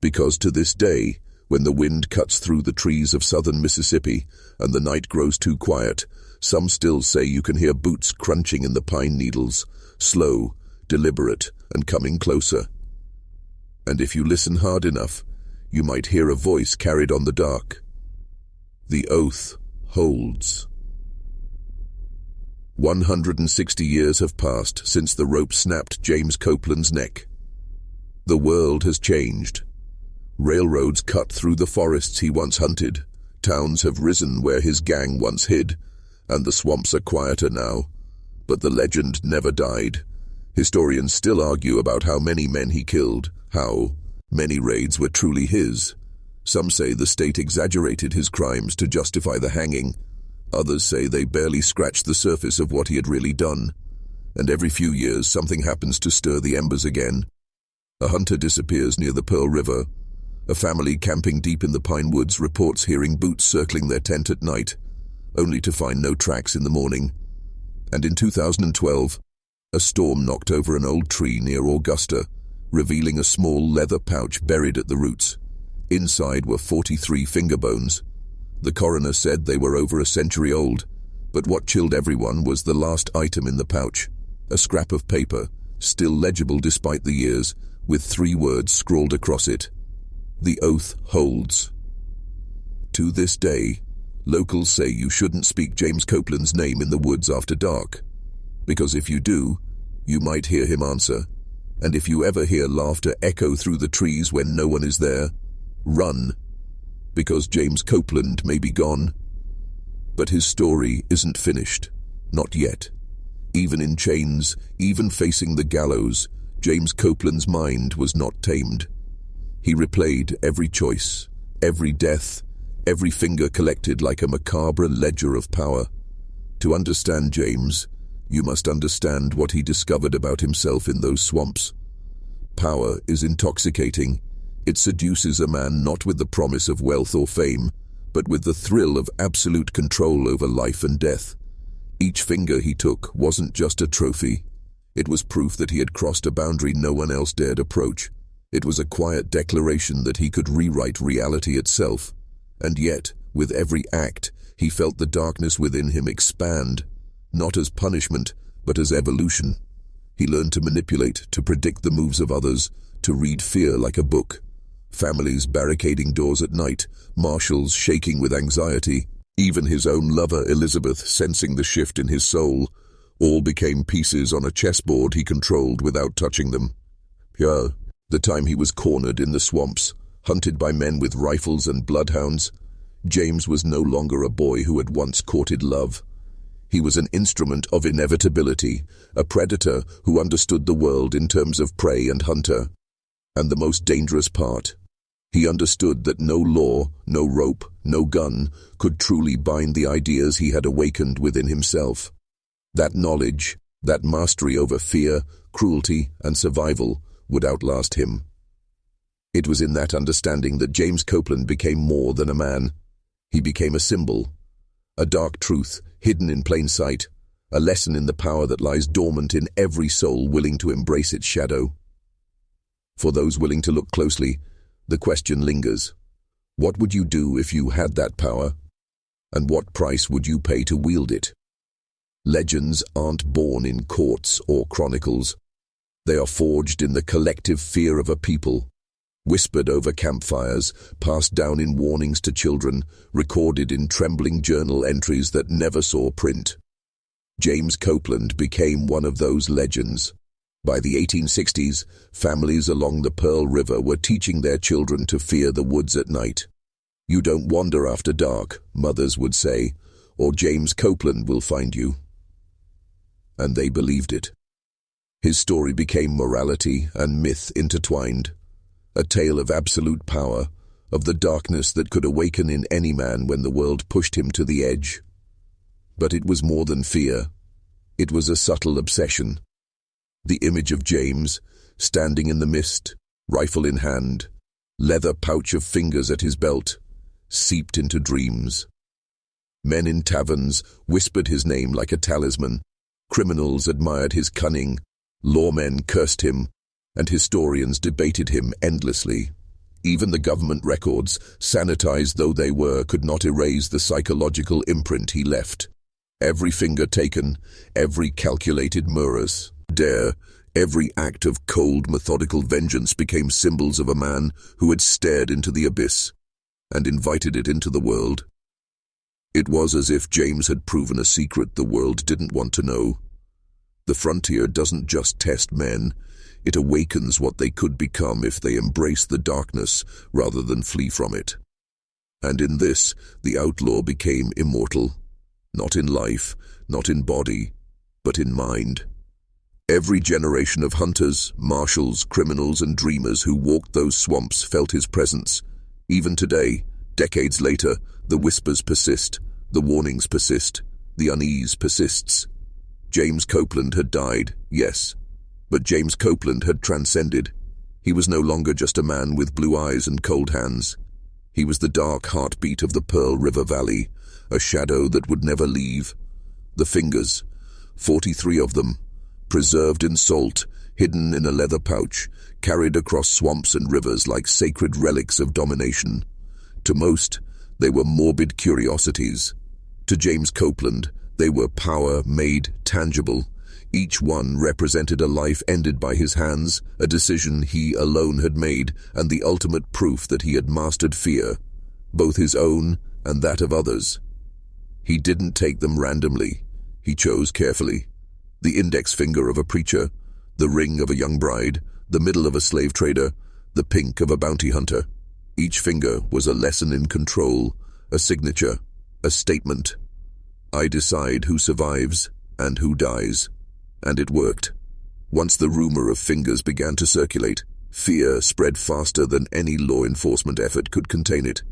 Because to this day, when the wind cuts through the trees of southern Mississippi and the night grows too quiet, some still say you can hear boots crunching in the pine needles, slow, deliberate, and coming closer. And if you listen hard enough, you might hear a voice carried on the dark. The oath holds. 160 years have passed since the rope snapped James Copeland's neck. The world has changed. Railroads cut through the forests he once hunted, towns have risen where his gang once hid, and the swamps are quieter now. But the legend never died. Historians still argue about how many men he killed, how many raids were truly his. Some say the state exaggerated his crimes to justify the hanging. Others say they barely scratched the surface of what he had really done. And every few years something happens to stir the embers again. A hunter disappears near the Pearl River. A family camping deep in the pine woods reports hearing boots circling their tent at night, only to find no tracks in the morning. And in 2012, a storm knocked over an old tree near Augusta, revealing a small leather pouch buried at the roots. Inside were 43 finger bones. The coroner said they were over a century old, but what chilled everyone was the last item in the pouch, a scrap of paper, still legible despite the years, with 3 words scrawled across it: "The oath holds." To this day, locals say you shouldn't speak James Copeland's name in the woods after dark, because if you do, you might hear him answer, and if you ever hear laughter echo through the trees when no one is there, run, because James Copeland may be gone. But his story isn't finished, not yet. Even in chains, even facing the gallows, James Copeland's mind was not tamed. He replayed every choice, every death, every finger collected like a macabre ledger of power. To understand James, you must understand what he discovered about himself in those swamps. Power is intoxicating. It seduces a man not with the promise of wealth or fame, but with the thrill of absolute control over life and death. Each finger he took wasn't just a trophy. It was proof that he had crossed a boundary no one else dared approach. It was a quiet declaration that he could rewrite reality itself. And yet, with every act, he felt the darkness within him expand, not as punishment, but as evolution. He learned to manipulate, to predict the moves of others, to read fear like a book. Families barricading doors at night, marshals shaking with anxiety, even his own lover Elizabeth sensing the shift in his soul, all became pieces on a chessboard he controlled without touching them. The time he was cornered in the swamps, hunted by men with rifles and bloodhounds, James was no longer a boy who had once courted love. He was an instrument of inevitability, a predator who understood the world in terms of prey and hunter. And the most dangerous part, he understood that no law, no rope, no gun could truly bind the ideas he had awakened within himself. That knowledge, that mastery over fear, cruelty, and survival would outlast him. It was in that understanding that James Copeland became more than a man. He became a symbol, a dark truth hidden in plain sight, a lesson in the power that lies dormant in every soul willing to embrace its shadow. For those willing to look closely, the question lingers: what would you do if you had that power? And what price would you pay to wield it? Legends aren't born in courts or chronicles. They are forged in the collective fear of a people, whispered over campfires, passed down in warnings to children, recorded in trembling journal entries that never saw print. James Copeland became one of those legends. By the 1860s, families along the Pearl River were teaching their children to fear the woods at night. "You don't wander after dark," mothers would say, "or James Copeland will find you." And they believed it. His story became morality and myth intertwined, a tale of absolute power, of the darkness that could awaken in any man when the world pushed him to the edge. But it was more than fear. It was a subtle obsession. The image of James, standing in the mist, rifle in hand, leather pouch of fingers at his belt, seeped into dreams. Men in taverns whispered his name like a talisman. Criminals admired his cunning. Lawmen cursed him, and historians debated him endlessly. Even the government records, sanitized though they were, could not erase the psychological imprint he left. Every finger taken, every calculated dare, every act of cold, methodical vengeance became symbols of a man who had stared into the abyss and invited it into the world. It was as if James had proven a secret the world didn't want to know. The frontier doesn't just test men, it awakens what they could become if they embrace the darkness rather than flee from it. And in this, the outlaw became immortal, not in life, not in body, but in mind. Every generation of hunters, marshals, criminals, and dreamers who walked those swamps felt his presence. Even today, decades later, the whispers persist, the warnings persist, the unease persists. James Copeland had died, yes, but James Copeland had transcended. He was no longer just a man with blue eyes and cold hands. He was the dark heartbeat of the Pearl River Valley, a shadow that would never leave. The fingers, 43 of them, preserved in salt, hidden in a leather pouch, carried across swamps and rivers like sacred relics of domination. To most, they were morbid curiosities. To James Copeland, they were power made tangible. Each one represented a life ended by his hands, a decision he alone had made, and the ultimate proof that he had mastered fear, both his own and that of others. He didn't take them randomly. He chose carefully. The index finger of a preacher, the ring of a young bride, the middle of a slave trader, the pink of a bounty hunter. Each finger was a lesson in control, a signature, a statement. I decide who survives and who dies. And it worked. Once the rumor of fingers began to circulate, fear spread faster than any law enforcement effort could contain it.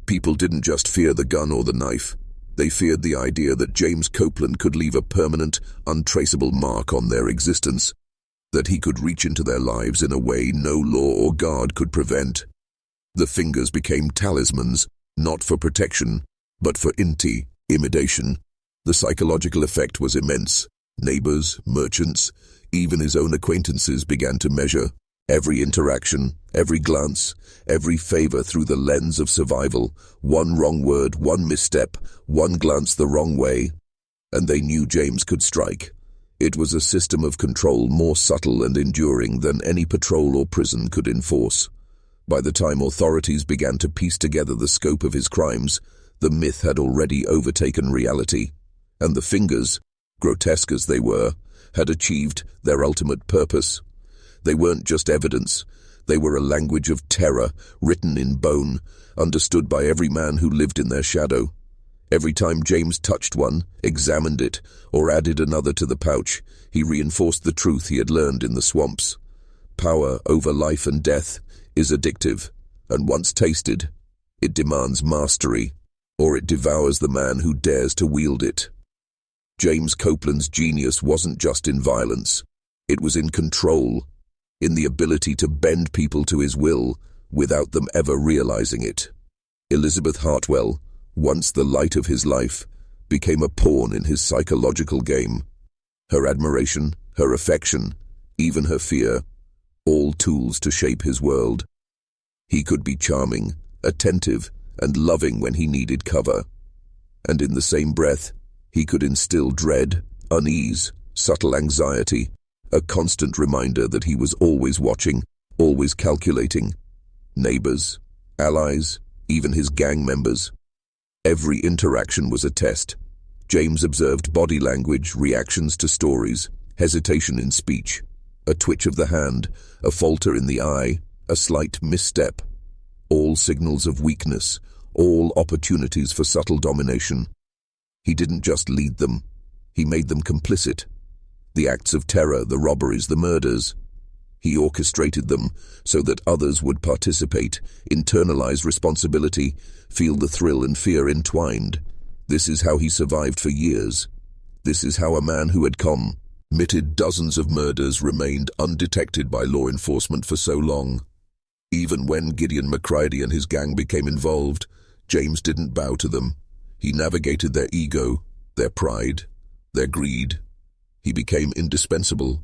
People didn't just fear the gun or the knife. They feared the idea that James Copeland could leave a permanent, untraceable mark on their existence, that he could reach into their lives in a way no law or guard could prevent. The fingers became talismans, not for protection, but for intimidation. The psychological effect was immense. Neighbors, merchants, even his own acquaintances began to measure every interaction, every glance, every favor through the lens of survival. One wrong word, one misstep, one glance the wrong way, and they knew James could strike. It was a system of control more subtle and enduring than any patrol or prison could enforce. By the time authorities began to piece together the scope of his crimes, the myth had already overtaken reality, and the fingers, grotesque as they were, had achieved their ultimate purpose. They weren't just evidence. They were a language of terror, written in bone, understood by every man who lived in their shadow. Every time James touched one, examined it, or added another to the pouch, he reinforced the truth he had learned in the swamps. Power over life and death is addictive, and once tasted, it demands mastery, or it devours the man who dares to wield it. James Copeland's genius wasn't just in violence. It was in control, in the ability to bend people to his will without them ever realizing it. Elizabeth Hartwell, once the light of his life, became a pawn in his psychological game. Her admiration, her affection, even her fear, all tools to shape his world. He could be charming, attentive, and loving when he needed cover. And in the same breath, he could instill dread, unease, subtle anxiety, a constant reminder that he was always watching, always calculating. Neighbors, allies, even his gang members. Every interaction was a test. James observed body language, reactions to stories, hesitation in speech, a twitch of the hand, a falter in the eye, a slight misstep. All signals of weakness, all opportunities for subtle domination. He didn't just lead them, he made them complicit. The acts of terror, the robberies, the murders. He orchestrated them so that others would participate, internalize responsibility, feel the thrill and fear entwined. This is how he survived for years. This is how a man who had committed dozens of murders remained undetected by law enforcement for so long. Even when Gideon McCready and his gang became involved, James didn't bow to them. He navigated their ego, their pride, their greed. He became indispensable.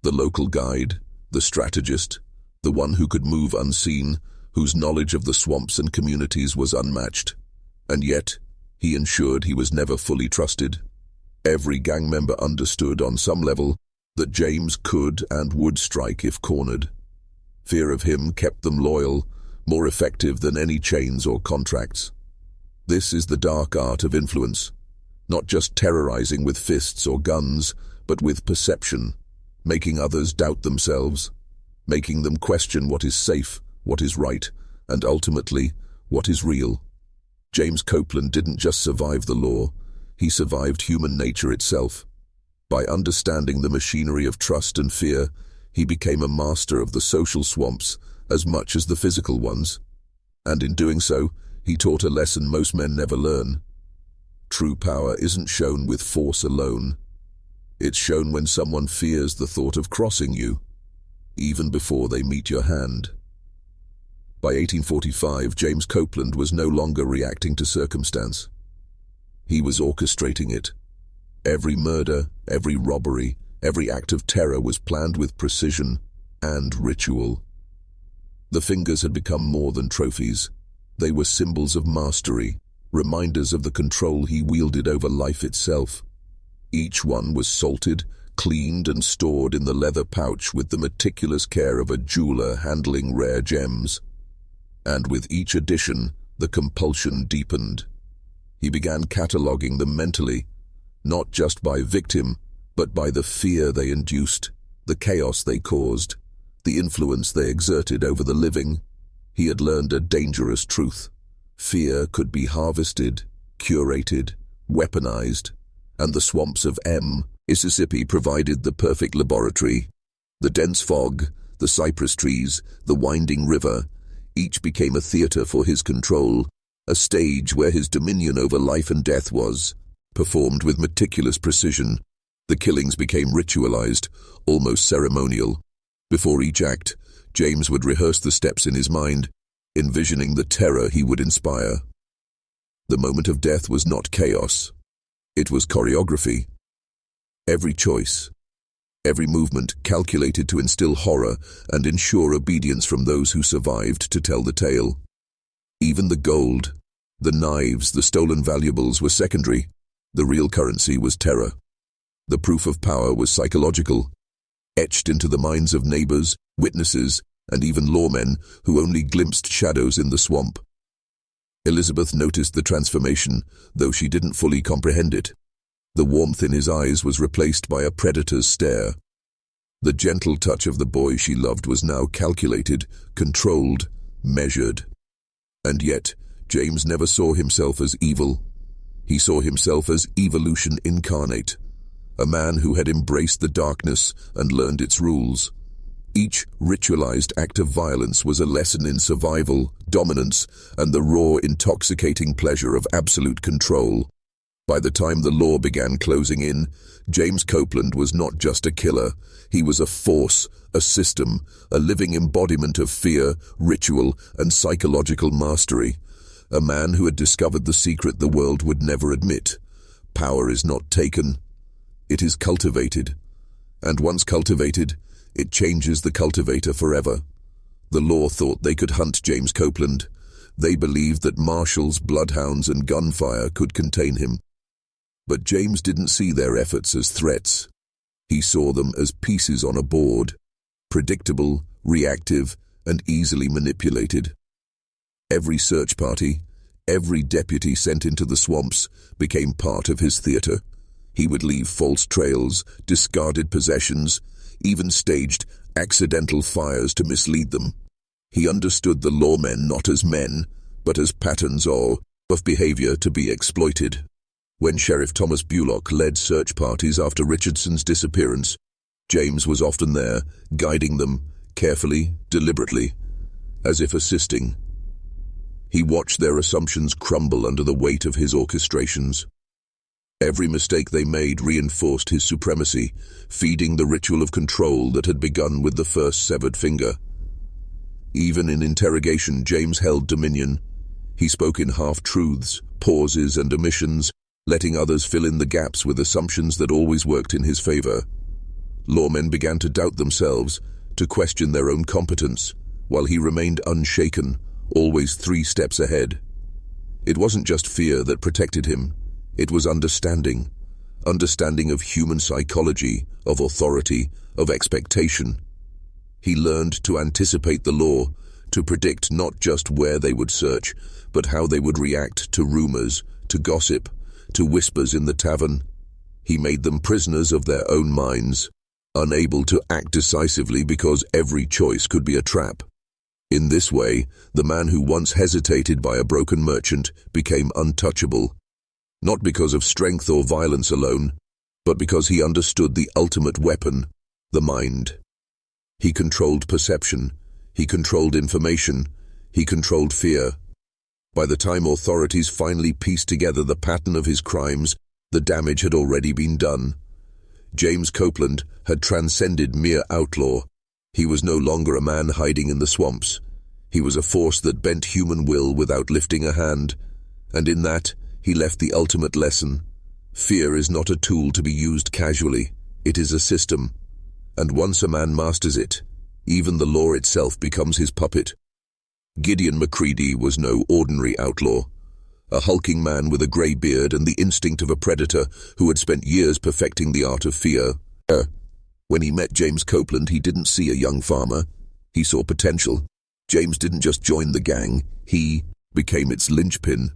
The local guide, the strategist, the one who could move unseen, whose knowledge of the swamps and communities was unmatched. And yet, he ensured he was never fully trusted. Every gang member understood on some level that James could and would strike if cornered. Fear of him kept them loyal, more effective than any chains or contracts. This is the dark art of influence, not just terrorizing with fists or guns, but with perception, making others doubt themselves, making them question what is safe, what is right, and ultimately, what is real. James Copeland didn't just survive the law, he survived human nature itself. By understanding the machinery of trust and fear, he became a master of the social swamps as much as the physical ones. And in doing so, he taught a lesson most men never learn. True power isn't shown with force alone. It's shown when someone fears the thought of crossing you, even before they meet your hand. By 1845, James Copeland was no longer reacting to circumstance. He was orchestrating it. Every murder, every robbery, every act of terror was planned with precision and ritual. The fingers had become more than trophies. They were symbols of mastery, reminders of the control he wielded over life itself. Each one was salted, cleaned and stored in the leather pouch with the meticulous care of a jeweler handling rare gems. And with each addition, the compulsion deepened. He began cataloging them mentally, not just by victim, but by the fear they induced, the chaos they caused, the influence they exerted over the living. He had learned a dangerous truth. Fear could be harvested, curated, weaponized, and the swamps of Mississippi provided the perfect laboratory. The dense fog, the cypress trees, the winding river, each became a theater for his control, a stage where his dominion over life and death was performed with meticulous precision. The killings became ritualized, almost ceremonial. Before each act, James would rehearse the steps in his mind, envisioning the terror he would inspire. The moment of death was not chaos. It was choreography. Every choice, every movement calculated to instill horror and ensure obedience from those who survived to tell the tale. Even the gold, the knives, the stolen valuables were secondary. The real currency was terror. The proof of power was psychological, etched into the minds of neighbors, witnesses, and even lawmen who only glimpsed shadows in the swamp. Elizabeth noticed the transformation, though she didn't fully comprehend it. The warmth in his eyes was replaced by a predator's stare. The gentle touch of the boy she loved was now calculated, controlled, measured. And yet, James never saw himself as evil. He saw himself as evolution incarnate, a man who had embraced the darkness and learned its rules. Each ritualized act of violence was a lesson in survival, dominance, and the raw, intoxicating pleasure of absolute control. By the time the law began closing in, James Copeland was not just a killer. He was a force, a system, a living embodiment of fear, ritual, and psychological mastery. A man who had discovered the secret the world would never admit. Power is not taken. It is cultivated. And once cultivated, it changes the cultivator forever. The law thought they could hunt James Copeland. They believed that marshals, bloodhounds, and gunfire could contain him. But James didn't see their efforts as threats. He saw them as pieces on a board, predictable, reactive, and easily manipulated. Every search party, every deputy sent into the swamps became part of his theater. He would leave false trails, discarded possessions, even staged accidental fires to mislead them. He understood the lawmen not as men, but as patterns of behavior to be exploited. When Sheriff Thomas Bullock led search parties after Richardson's disappearance, James was often there, guiding them, carefully, deliberately, as if assisting. He watched their assumptions crumble under the weight of his orchestrations. Every mistake they made reinforced his supremacy, feeding the ritual of control that had begun with the first severed finger. Even in interrogation, James held dominion. He spoke in half-truths, pauses and omissions, letting others fill in the gaps with assumptions that always worked in his favor. Lawmen began to doubt themselves, to question their own competence, while he remained unshaken, always 3 steps ahead. It wasn't just fear that protected him, it was understanding. Understanding of human psychology, of authority, of expectation. He learned to anticipate the law, to predict not just where they would search, but how they would react to rumors, to gossip, to whispers in the tavern. He made them prisoners of their own minds, unable to act decisively because every choice could be a trap. In this way, the man who once hesitated by a broken merchant became untouchable, not because of strength or violence alone, but because he understood the ultimate weapon, the mind. He controlled perception, he controlled information, he controlled fear. By the time authorities finally pieced together the pattern of his crimes, the damage had already been done. James Copeland had transcended mere outlaw. He was no longer a man hiding in the swamps. He was a force that bent human will without lifting a hand, and in that, he left the ultimate lesson. Fear is not a tool to be used casually. It is a system. And once a man masters it, even the law itself becomes his puppet. Gideon Macready was no ordinary outlaw. A hulking man with a grey beard and the instinct of a predator who had spent years perfecting the art of fear. When he met James Copeland, he didn't see a young farmer. He saw potential. James didn't just join the gang, he became its linchpin.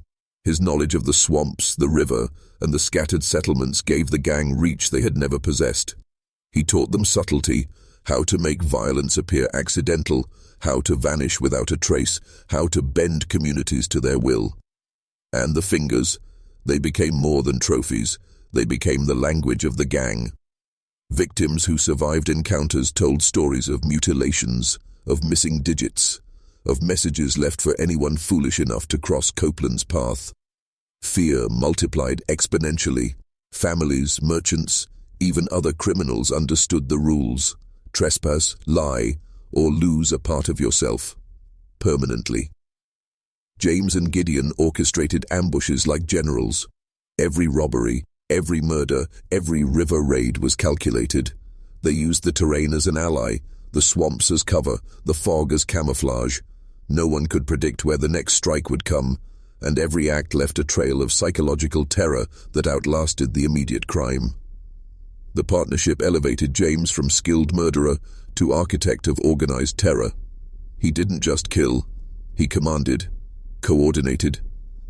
His knowledge of the swamps, the river, and the scattered settlements gave the gang reach they had never possessed. He taught them subtlety, how to make violence appear accidental, how to vanish without a trace, how to bend communities to their will. And the fingers, they became more than trophies, they became the language of the gang. Victims who survived encounters told stories of mutilations, of missing digits, of messages left for anyone foolish enough to cross Copeland's path. Fear multiplied exponentially. Families, merchants, even other criminals understood the rules. Trespass, lie, or lose a part of yourself. Permanently. James and Gideon orchestrated ambushes like generals. Every robbery, every murder, every river raid was calculated. They used the terrain as an ally, the swamps as cover, the fog as camouflage. No one could predict where the next strike would come, and every act left a trail of psychological terror that outlasted the immediate crime. The partnership elevated James from skilled murderer to architect of organized terror. He didn't just kill, he commanded, coordinated,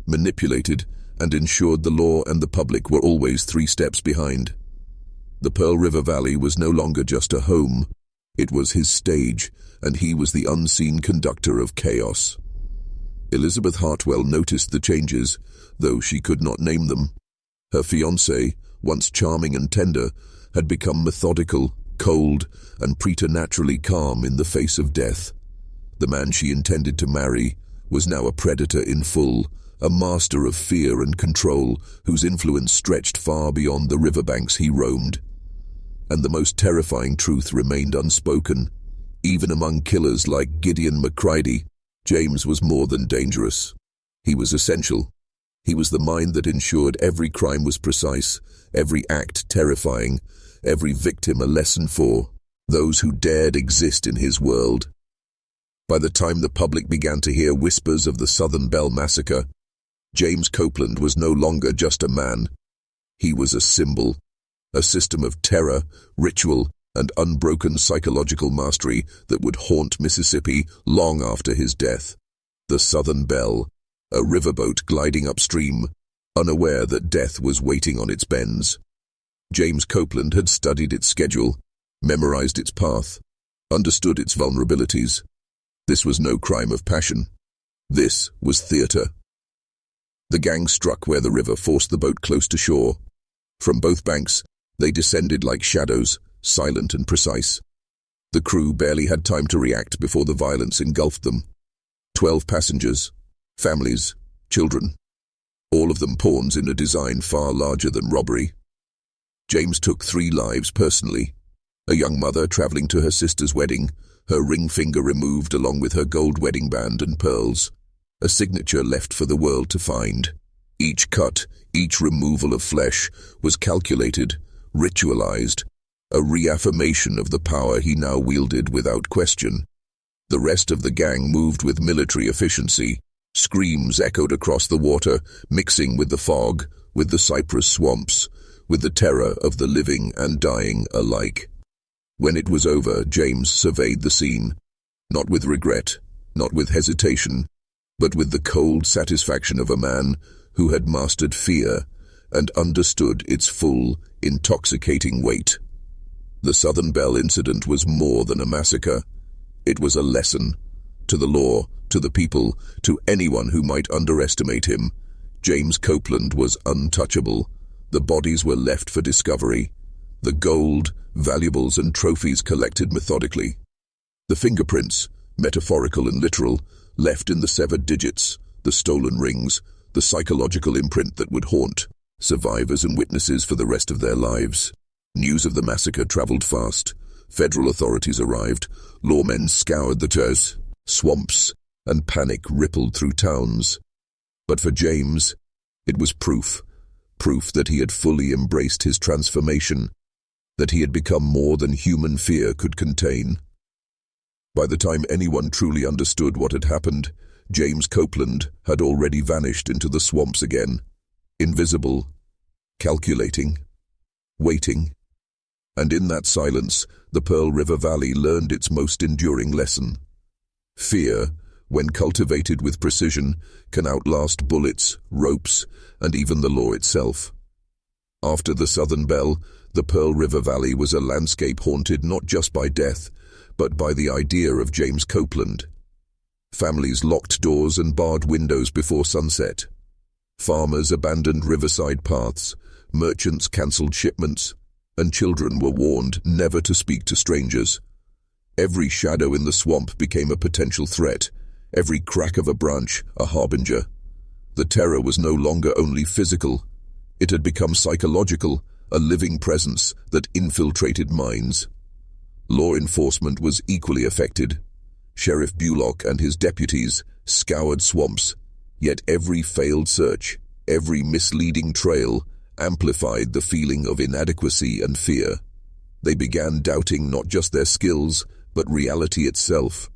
manipulated, and ensured the law and the public were always 3 steps behind. The Pearl River Valley was no longer just a home. It was his stage, and he was the unseen conductor of chaos. Elizabeth Hartwell noticed the changes, though she could not name them. Her fiancé, once charming and tender, had become methodical, cold, and preternaturally calm in the face of death. The man she intended to marry was now a predator in full, a master of fear and control whose influence stretched far beyond the riverbanks he roamed. And the most terrifying truth remained unspoken. Even among killers like Gideon Macready, James was more than dangerous. He was essential. He was the mind that ensured every crime was precise, every act terrifying, every victim a lesson for those who dared exist in his world. By the time the public began to hear whispers of the Southern Belle massacre, James Copeland was no longer just a man. He was a symbol, a system of terror, ritual, and unbroken psychological mastery that would haunt Mississippi long after his death. The Southern Belle, a riverboat gliding upstream, unaware that death was waiting on its bends. James Copeland had studied its schedule, memorized its path, understood its vulnerabilities. This was no crime of passion. This was theater. The gang struck where the river forced the boat close to shore. From both banks, they descended like shadows, silent and precise. The crew barely had time to react before the violence engulfed them. 12 passengers, families, children, all of them pawns in a design far larger than robbery. James took 3 lives personally. A young mother traveling to her sister's wedding, her ring finger removed along with her gold wedding band and pearls. a signature left for the world to find. Each cut, each removal of flesh was calculated, ritualized, a reaffirmation of the power he now wielded without question. The rest of the gang moved with military efficiency. Screams echoed across the water, mixing with the fog, with the cypress swamps, with the terror of the living and dying alike. When it was over, James surveyed the scene, not with regret, not with hesitation, but with the cold satisfaction of a man who had mastered fear and understood its full, intoxicating weight. The Southern Belle incident was more than a massacre. It was a lesson. To the law, to the people, to anyone who might underestimate him, James Copeland was untouchable. The bodies were left for discovery. The gold, valuables and trophies collected methodically. The fingerprints, metaphorical and literal, left in the severed digits, the stolen rings, the psychological imprint that would haunt survivors and witnesses for the rest of their lives. News of the massacre traveled fast. Federal authorities arrived. Lawmen scoured the terrace, swamps, and panic rippled through towns. But for James, it was proof that he had fully embraced his transformation, that he had become more than human fear could contain. By the time anyone truly understood what had happened, James Copeland had already vanished into the swamps again, invisible, calculating, waiting. And in that silence, the Pearl River Valley learned its most enduring lesson. Fear, when cultivated with precision, can outlast bullets, ropes, and even the law itself. After the Southern Belle, the Pearl River Valley was a landscape haunted not just by death, but by the idea of James Copeland. Families locked doors and barred windows before sunset. Farmers abandoned riverside paths, merchants cancelled shipments, and children were warned never to speak to strangers. Every shadow in the swamp became a potential threat, every crack of a branch a harbinger. The terror was no longer only physical. It had become psychological, a living presence that infiltrated minds. Law enforcement was equally affected. Sheriff Bullock and his deputies scoured swamps, yet every failed search, every misleading trail, amplified the feeling of inadequacy and fear. They began doubting not just their skills, but reality itself.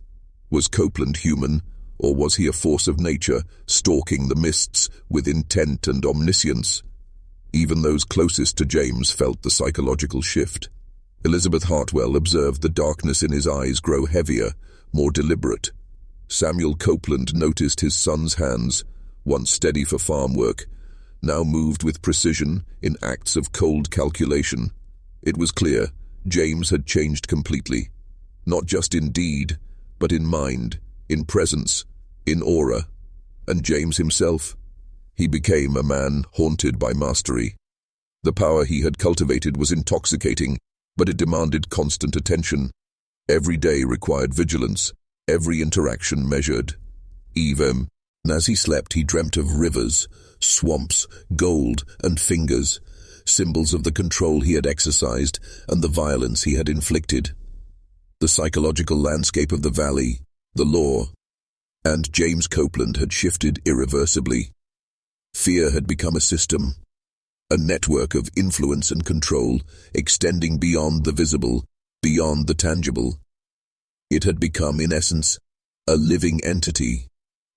Was Copeland human, or was he a force of nature, stalking the mists with intent and omniscience? Even those closest to James felt the psychological shift. Elizabeth Hartwell observed the darkness in his eyes grow heavier, more deliberate. Samuel Copeland noticed his son's hands, once steady for farm work, now moved with precision in acts of cold calculation. It was clear James had changed completely, not just in deed, but in mind, in presence, in aura. And James himself? He became a man haunted by mastery. The power he had cultivated was intoxicating, but it demanded constant attention. Every day required vigilance, every interaction measured. Even as he slept, he dreamt of rivers, swamps, gold, and fingers, symbols of the control he had exercised and the violence he had inflicted. The psychological landscape of the valley, the law, and James Copeland had shifted irreversibly. Fear had become a system, a network of influence and control, extending beyond the visible, beyond the tangible. It had become, in essence, a living entity,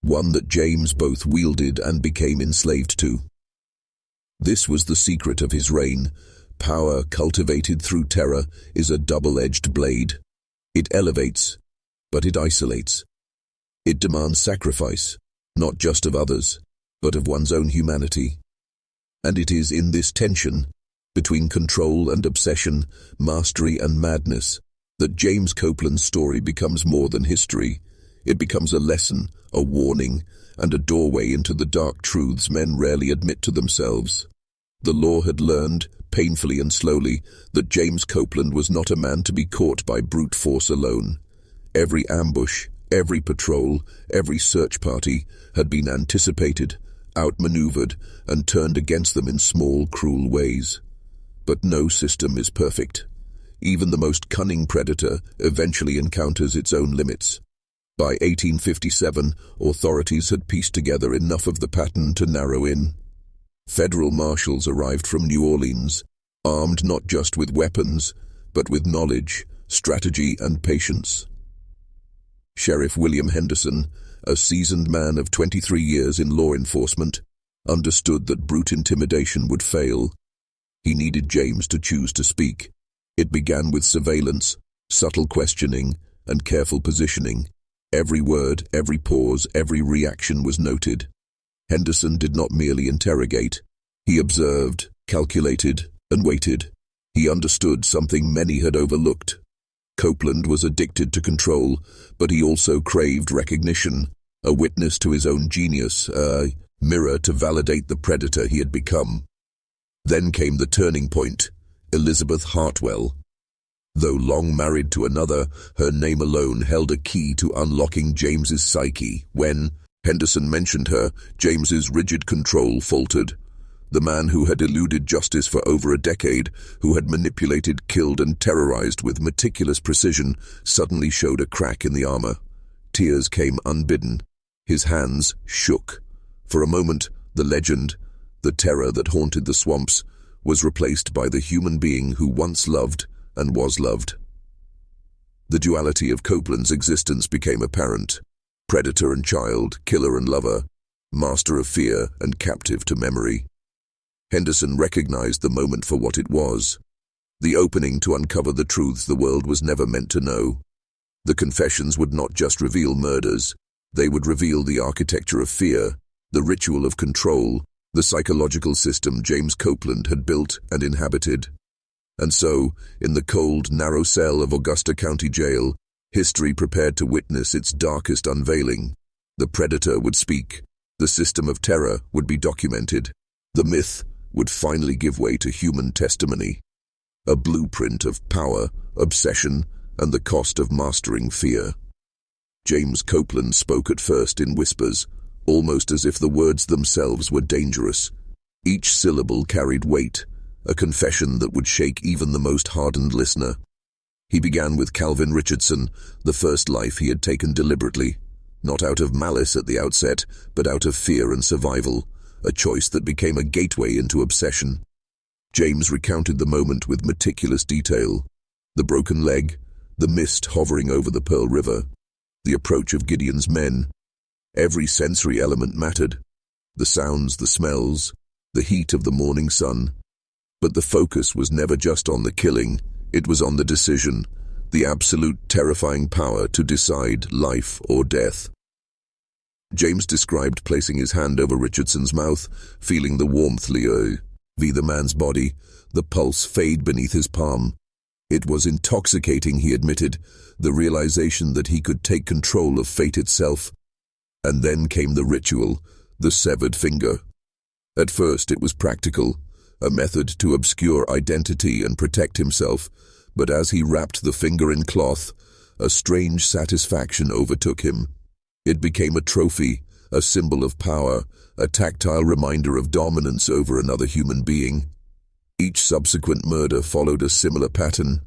one that James both wielded and became enslaved to. This was the secret of his reign. Power cultivated through terror is a double-edged blade. It elevates, but it isolates. It demands sacrifice, not just of others, but of one's own humanity. And it is in this tension, between control and obsession, mastery and madness, that James Copeland's story becomes more than history. It becomes a lesson, a warning, and a doorway into the dark truths men rarely admit to themselves. The law had learned, painfully and slowly, that James Copeland was not a man to be caught by brute force alone. Every ambush, every patrol, every search party had been anticipated, outmaneuvered, and turned against them in small, cruel ways. But no system is perfect. Even the most cunning predator eventually encounters its own limits. By 1857, authorities had pieced together enough of the pattern to narrow in. Federal marshals arrived from New Orleans, armed not just with weapons, but with knowledge, strategy, and patience. Sheriff William Henderson, a seasoned man of 23 years in law enforcement, understood that brute intimidation would fail. He needed James to choose to speak. It began with surveillance, subtle questioning, and careful positioning. Every word, every pause, every reaction was noted. Henderson did not merely interrogate. He observed, calculated, and waited. He understood something many had overlooked. Copeland was addicted to control, but he also craved recognition, a witness to his own genius, a mirror to validate the predator he had become. Then came the turning point, Elizabeth Hartwell. Though long married to another, her name alone held a key to unlocking James's psyche. When Henderson mentioned her, James's rigid control faltered. The man who had eluded justice for over a decade, who had manipulated, killed, and terrorized with meticulous precision, suddenly showed a crack in the armor. Tears came unbidden. His hands shook. For a moment, the legend, the terror that haunted the swamps, was replaced by the human being who once loved and was loved. The duality of Copeland's existence became apparent. Predator and child, killer and lover, master of fear and captive to memory. Henderson recognized the moment for what it was, the opening to uncover the truths the world was never meant to know. The confessions would not just reveal murders, they would reveal the architecture of fear, the ritual of control, the psychological system James Copeland had built and inhabited. And so, in the cold, narrow cell of Augusta County Jail, history prepared to witness its darkest unveiling. The predator would speak, the system of terror would be documented, the myth would finally give way to human testimony, a blueprint of power, obsession, and the cost of mastering fear. James Copeland spoke at first in whispers, almost as if the words themselves were dangerous. Each syllable carried weight, a confession that would shake even the most hardened listener. He began with Calvin Richardson, the first life he had taken deliberately, not out of malice at the outset, but out of fear and survival, a choice that became a gateway into obsession. James recounted the moment with meticulous detail. The broken leg, the mist hovering over the Pearl River, the approach of Gideon's men. Every sensory element mattered. The sounds, the smells, the heat of the morning sun. But the focus was never just on the killing, it was on the decision, the absolute terrifying power to decide life or death. James described placing his hand over Richardson's mouth, feeling the warmth leave the man's body, the pulse fade beneath his palm. It was intoxicating, he admitted, the realization that he could take control of fate itself. And then came the ritual, the severed finger. At first it was practical, a method to obscure identity and protect himself, but as he wrapped the finger in cloth, a strange satisfaction overtook him. It became a trophy, a symbol of power, a tactile reminder of dominance over another human being. Each subsequent murder followed a similar pattern.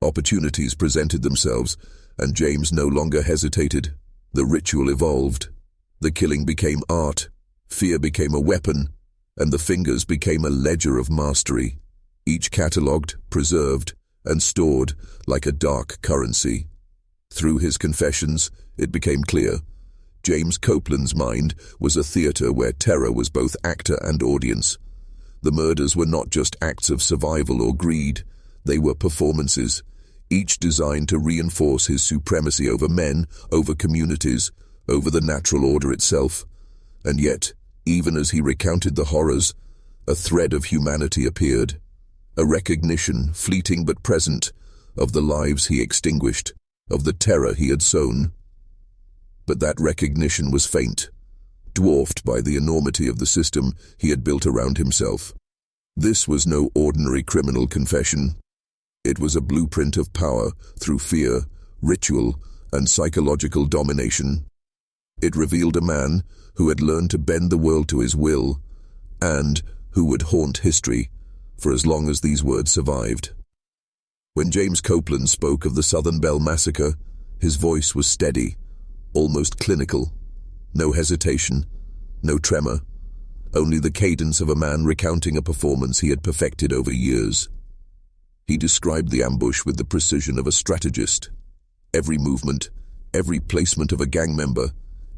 Opportunities presented themselves, and James no longer hesitated. The ritual evolved. The killing became art, fear became a weapon, and the fingers became a ledger of mastery, each catalogued, preserved, and stored like a dark currency. Through his confessions, it became clear. James Copeland's mind was a theater where terror was both actor and audience. The murders were not just acts of survival or greed, they were performances, each designed to reinforce his supremacy over men, over communities, over the natural order itself. And yet, even as he recounted the horrors, a thread of humanity appeared, a recognition, fleeting but present, of the lives he extinguished, of the terror he had sown. But that recognition was faint, dwarfed by the enormity of the system he had built around himself. This was no ordinary criminal confession. It was a blueprint of power through fear, ritual, and psychological domination. It revealed a man who had learned to bend the world to his will, and who would haunt history for as long as these words survived. When James Copeland spoke of the Southern Belle Massacre, his voice was steady, almost clinical. No hesitation, no tremor, only the cadence of a man recounting a performance he had perfected over years. He described the ambush with the precision of a strategist. Every movement, every placement of a gang member,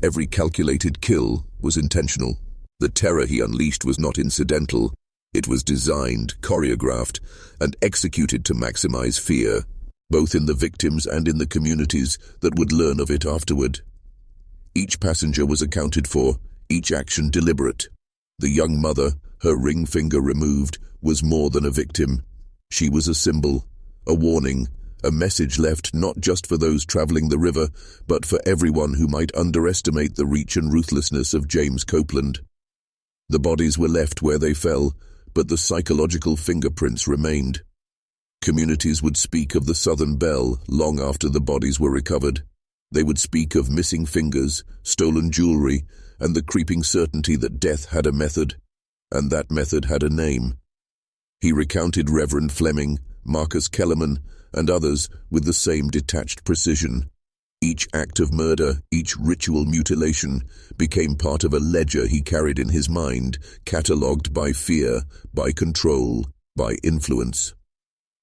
every calculated kill was intentional. The terror he unleashed was not incidental. It was designed, choreographed, and executed to maximize fear, both in the victims and in the communities that would learn of it afterward. Each passenger was accounted for, each action deliberate. The young mother, her ring finger removed, was more than a victim. She was a symbol, a warning, a message left not just for those traveling the river, but for everyone who might underestimate the reach and ruthlessness of James Copeland. The bodies were left where they fell, but the psychological fingerprints remained. Communities would speak of the Southern Belle long after the bodies were recovered. They would speak of missing fingers, stolen jewelry, and the creeping certainty that death had a method, and that method had a name. He recounted Reverend Fleming, Marcus Kellerman, and others with the same detached precision. Each act of murder, each ritual mutilation, became part of a ledger he carried in his mind, catalogued by fear, by control, by influence.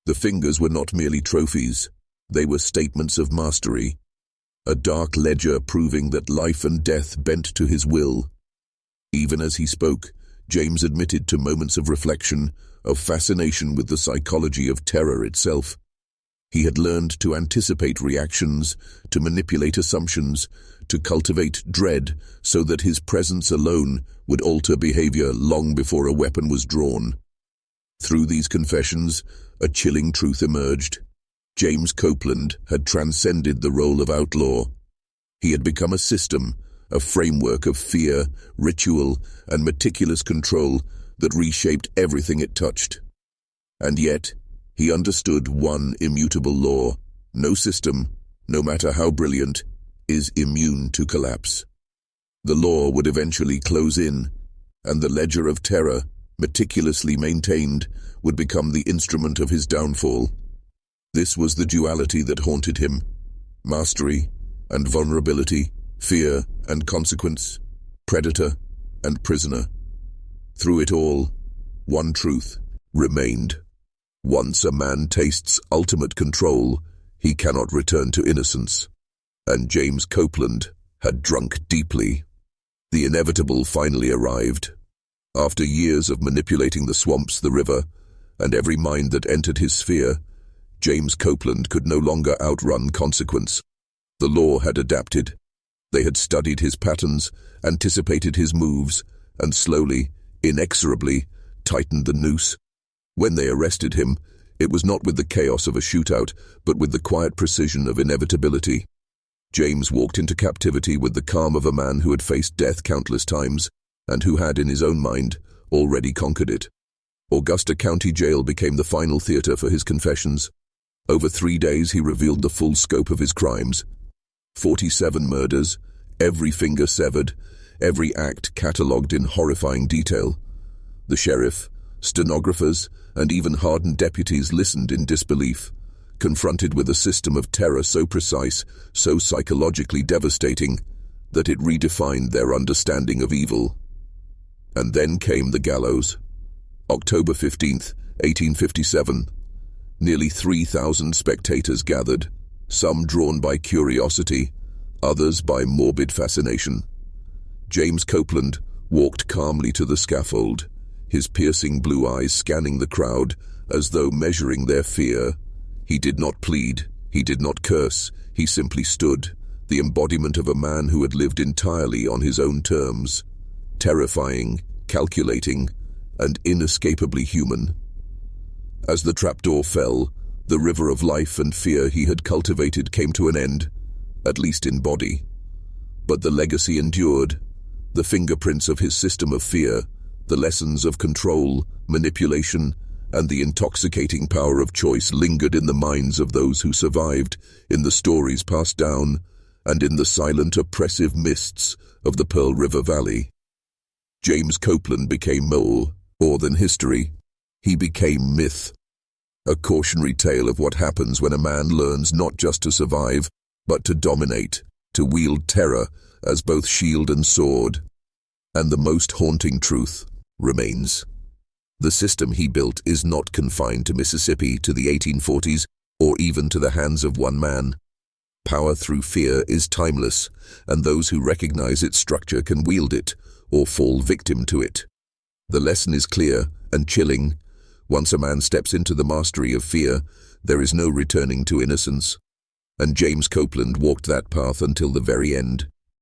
The fingers were not merely trophies, they were statements of mastery, a dark ledger proving that life and death bent to his will. Even as he spoke, James admitted to moments of reflection, of fascination with the psychology of terror itself. He had learned to anticipate reactions, to manipulate assumptions, to cultivate dread so that his presence alone would alter behavior long before a weapon was drawn. Through these confessions, a chilling truth emerged. James Copeland had transcended the role of outlaw. He had become a system, a framework of fear, ritual, and meticulous control that reshaped everything it touched. And yet, he understood one immutable law: no system, no matter how brilliant, is immune to collapse. The law would eventually close in, and the ledger of terror, meticulously maintained, would become the instrument of his downfall. This was the duality that haunted him: mastery and vulnerability, fear and consequence, predator and prisoner. Through it all, one truth remained. Once a man tastes ultimate control, he cannot return to innocence. And James Copeland had drunk deeply. The inevitable finally arrived. After years of manipulating the swamps, the river, and every mind that entered his sphere, James Copeland could no longer outrun consequence. The law had adapted. They had studied his patterns, anticipated his moves, and slowly, inexorably, tightened the noose. When they arrested him, it was not with the chaos of a shootout, but with the quiet precision of inevitability. James walked into captivity with the calm of a man who had faced death countless times, and who had, in his own mind, already conquered it. Augusta County Jail became the final theater for his confessions. Over 3 days he revealed the full scope of his crimes. 47 murders, every finger severed, every act catalogued in horrifying detail. The sheriff, stenographers, and even hardened deputies listened in disbelief, confronted with a system of terror so precise, so psychologically devastating, that it redefined their understanding of evil. And then came the gallows. October 15th, 1857. Nearly 3,000 spectators gathered, some drawn by curiosity, others by morbid fascination. James Copeland walked calmly to the scaffold, his piercing blue eyes scanning the crowd as though measuring their fear. He did not plead, he did not curse, he simply stood, the embodiment of a man who had lived entirely on his own terms, terrifying, calculating, and inescapably human. As the trapdoor fell, the river of life and fear he had cultivated came to an end, at least in body. But the legacy endured, the fingerprints of his system of fear, the lessons of control, manipulation, and the intoxicating power of choice lingered in the minds of those who survived, in the stories passed down, and in the silent, oppressive mists of the Pearl River Valley. James Copeland became more than history. He became myth. A cautionary tale of what happens when a man learns not just to survive, but to dominate, to wield terror as both shield and sword. And the most haunting truth remains. The system he built is not confined to Mississippi, to the 1840s, or even to the hands of one man. Power through fear is timeless, and those who recognize its structure can wield it, or fall victim to it. The lesson is clear and chilling. Once a man steps into the mastery of fear, there is no returning to innocence. And James Copeland walked that path until the very end.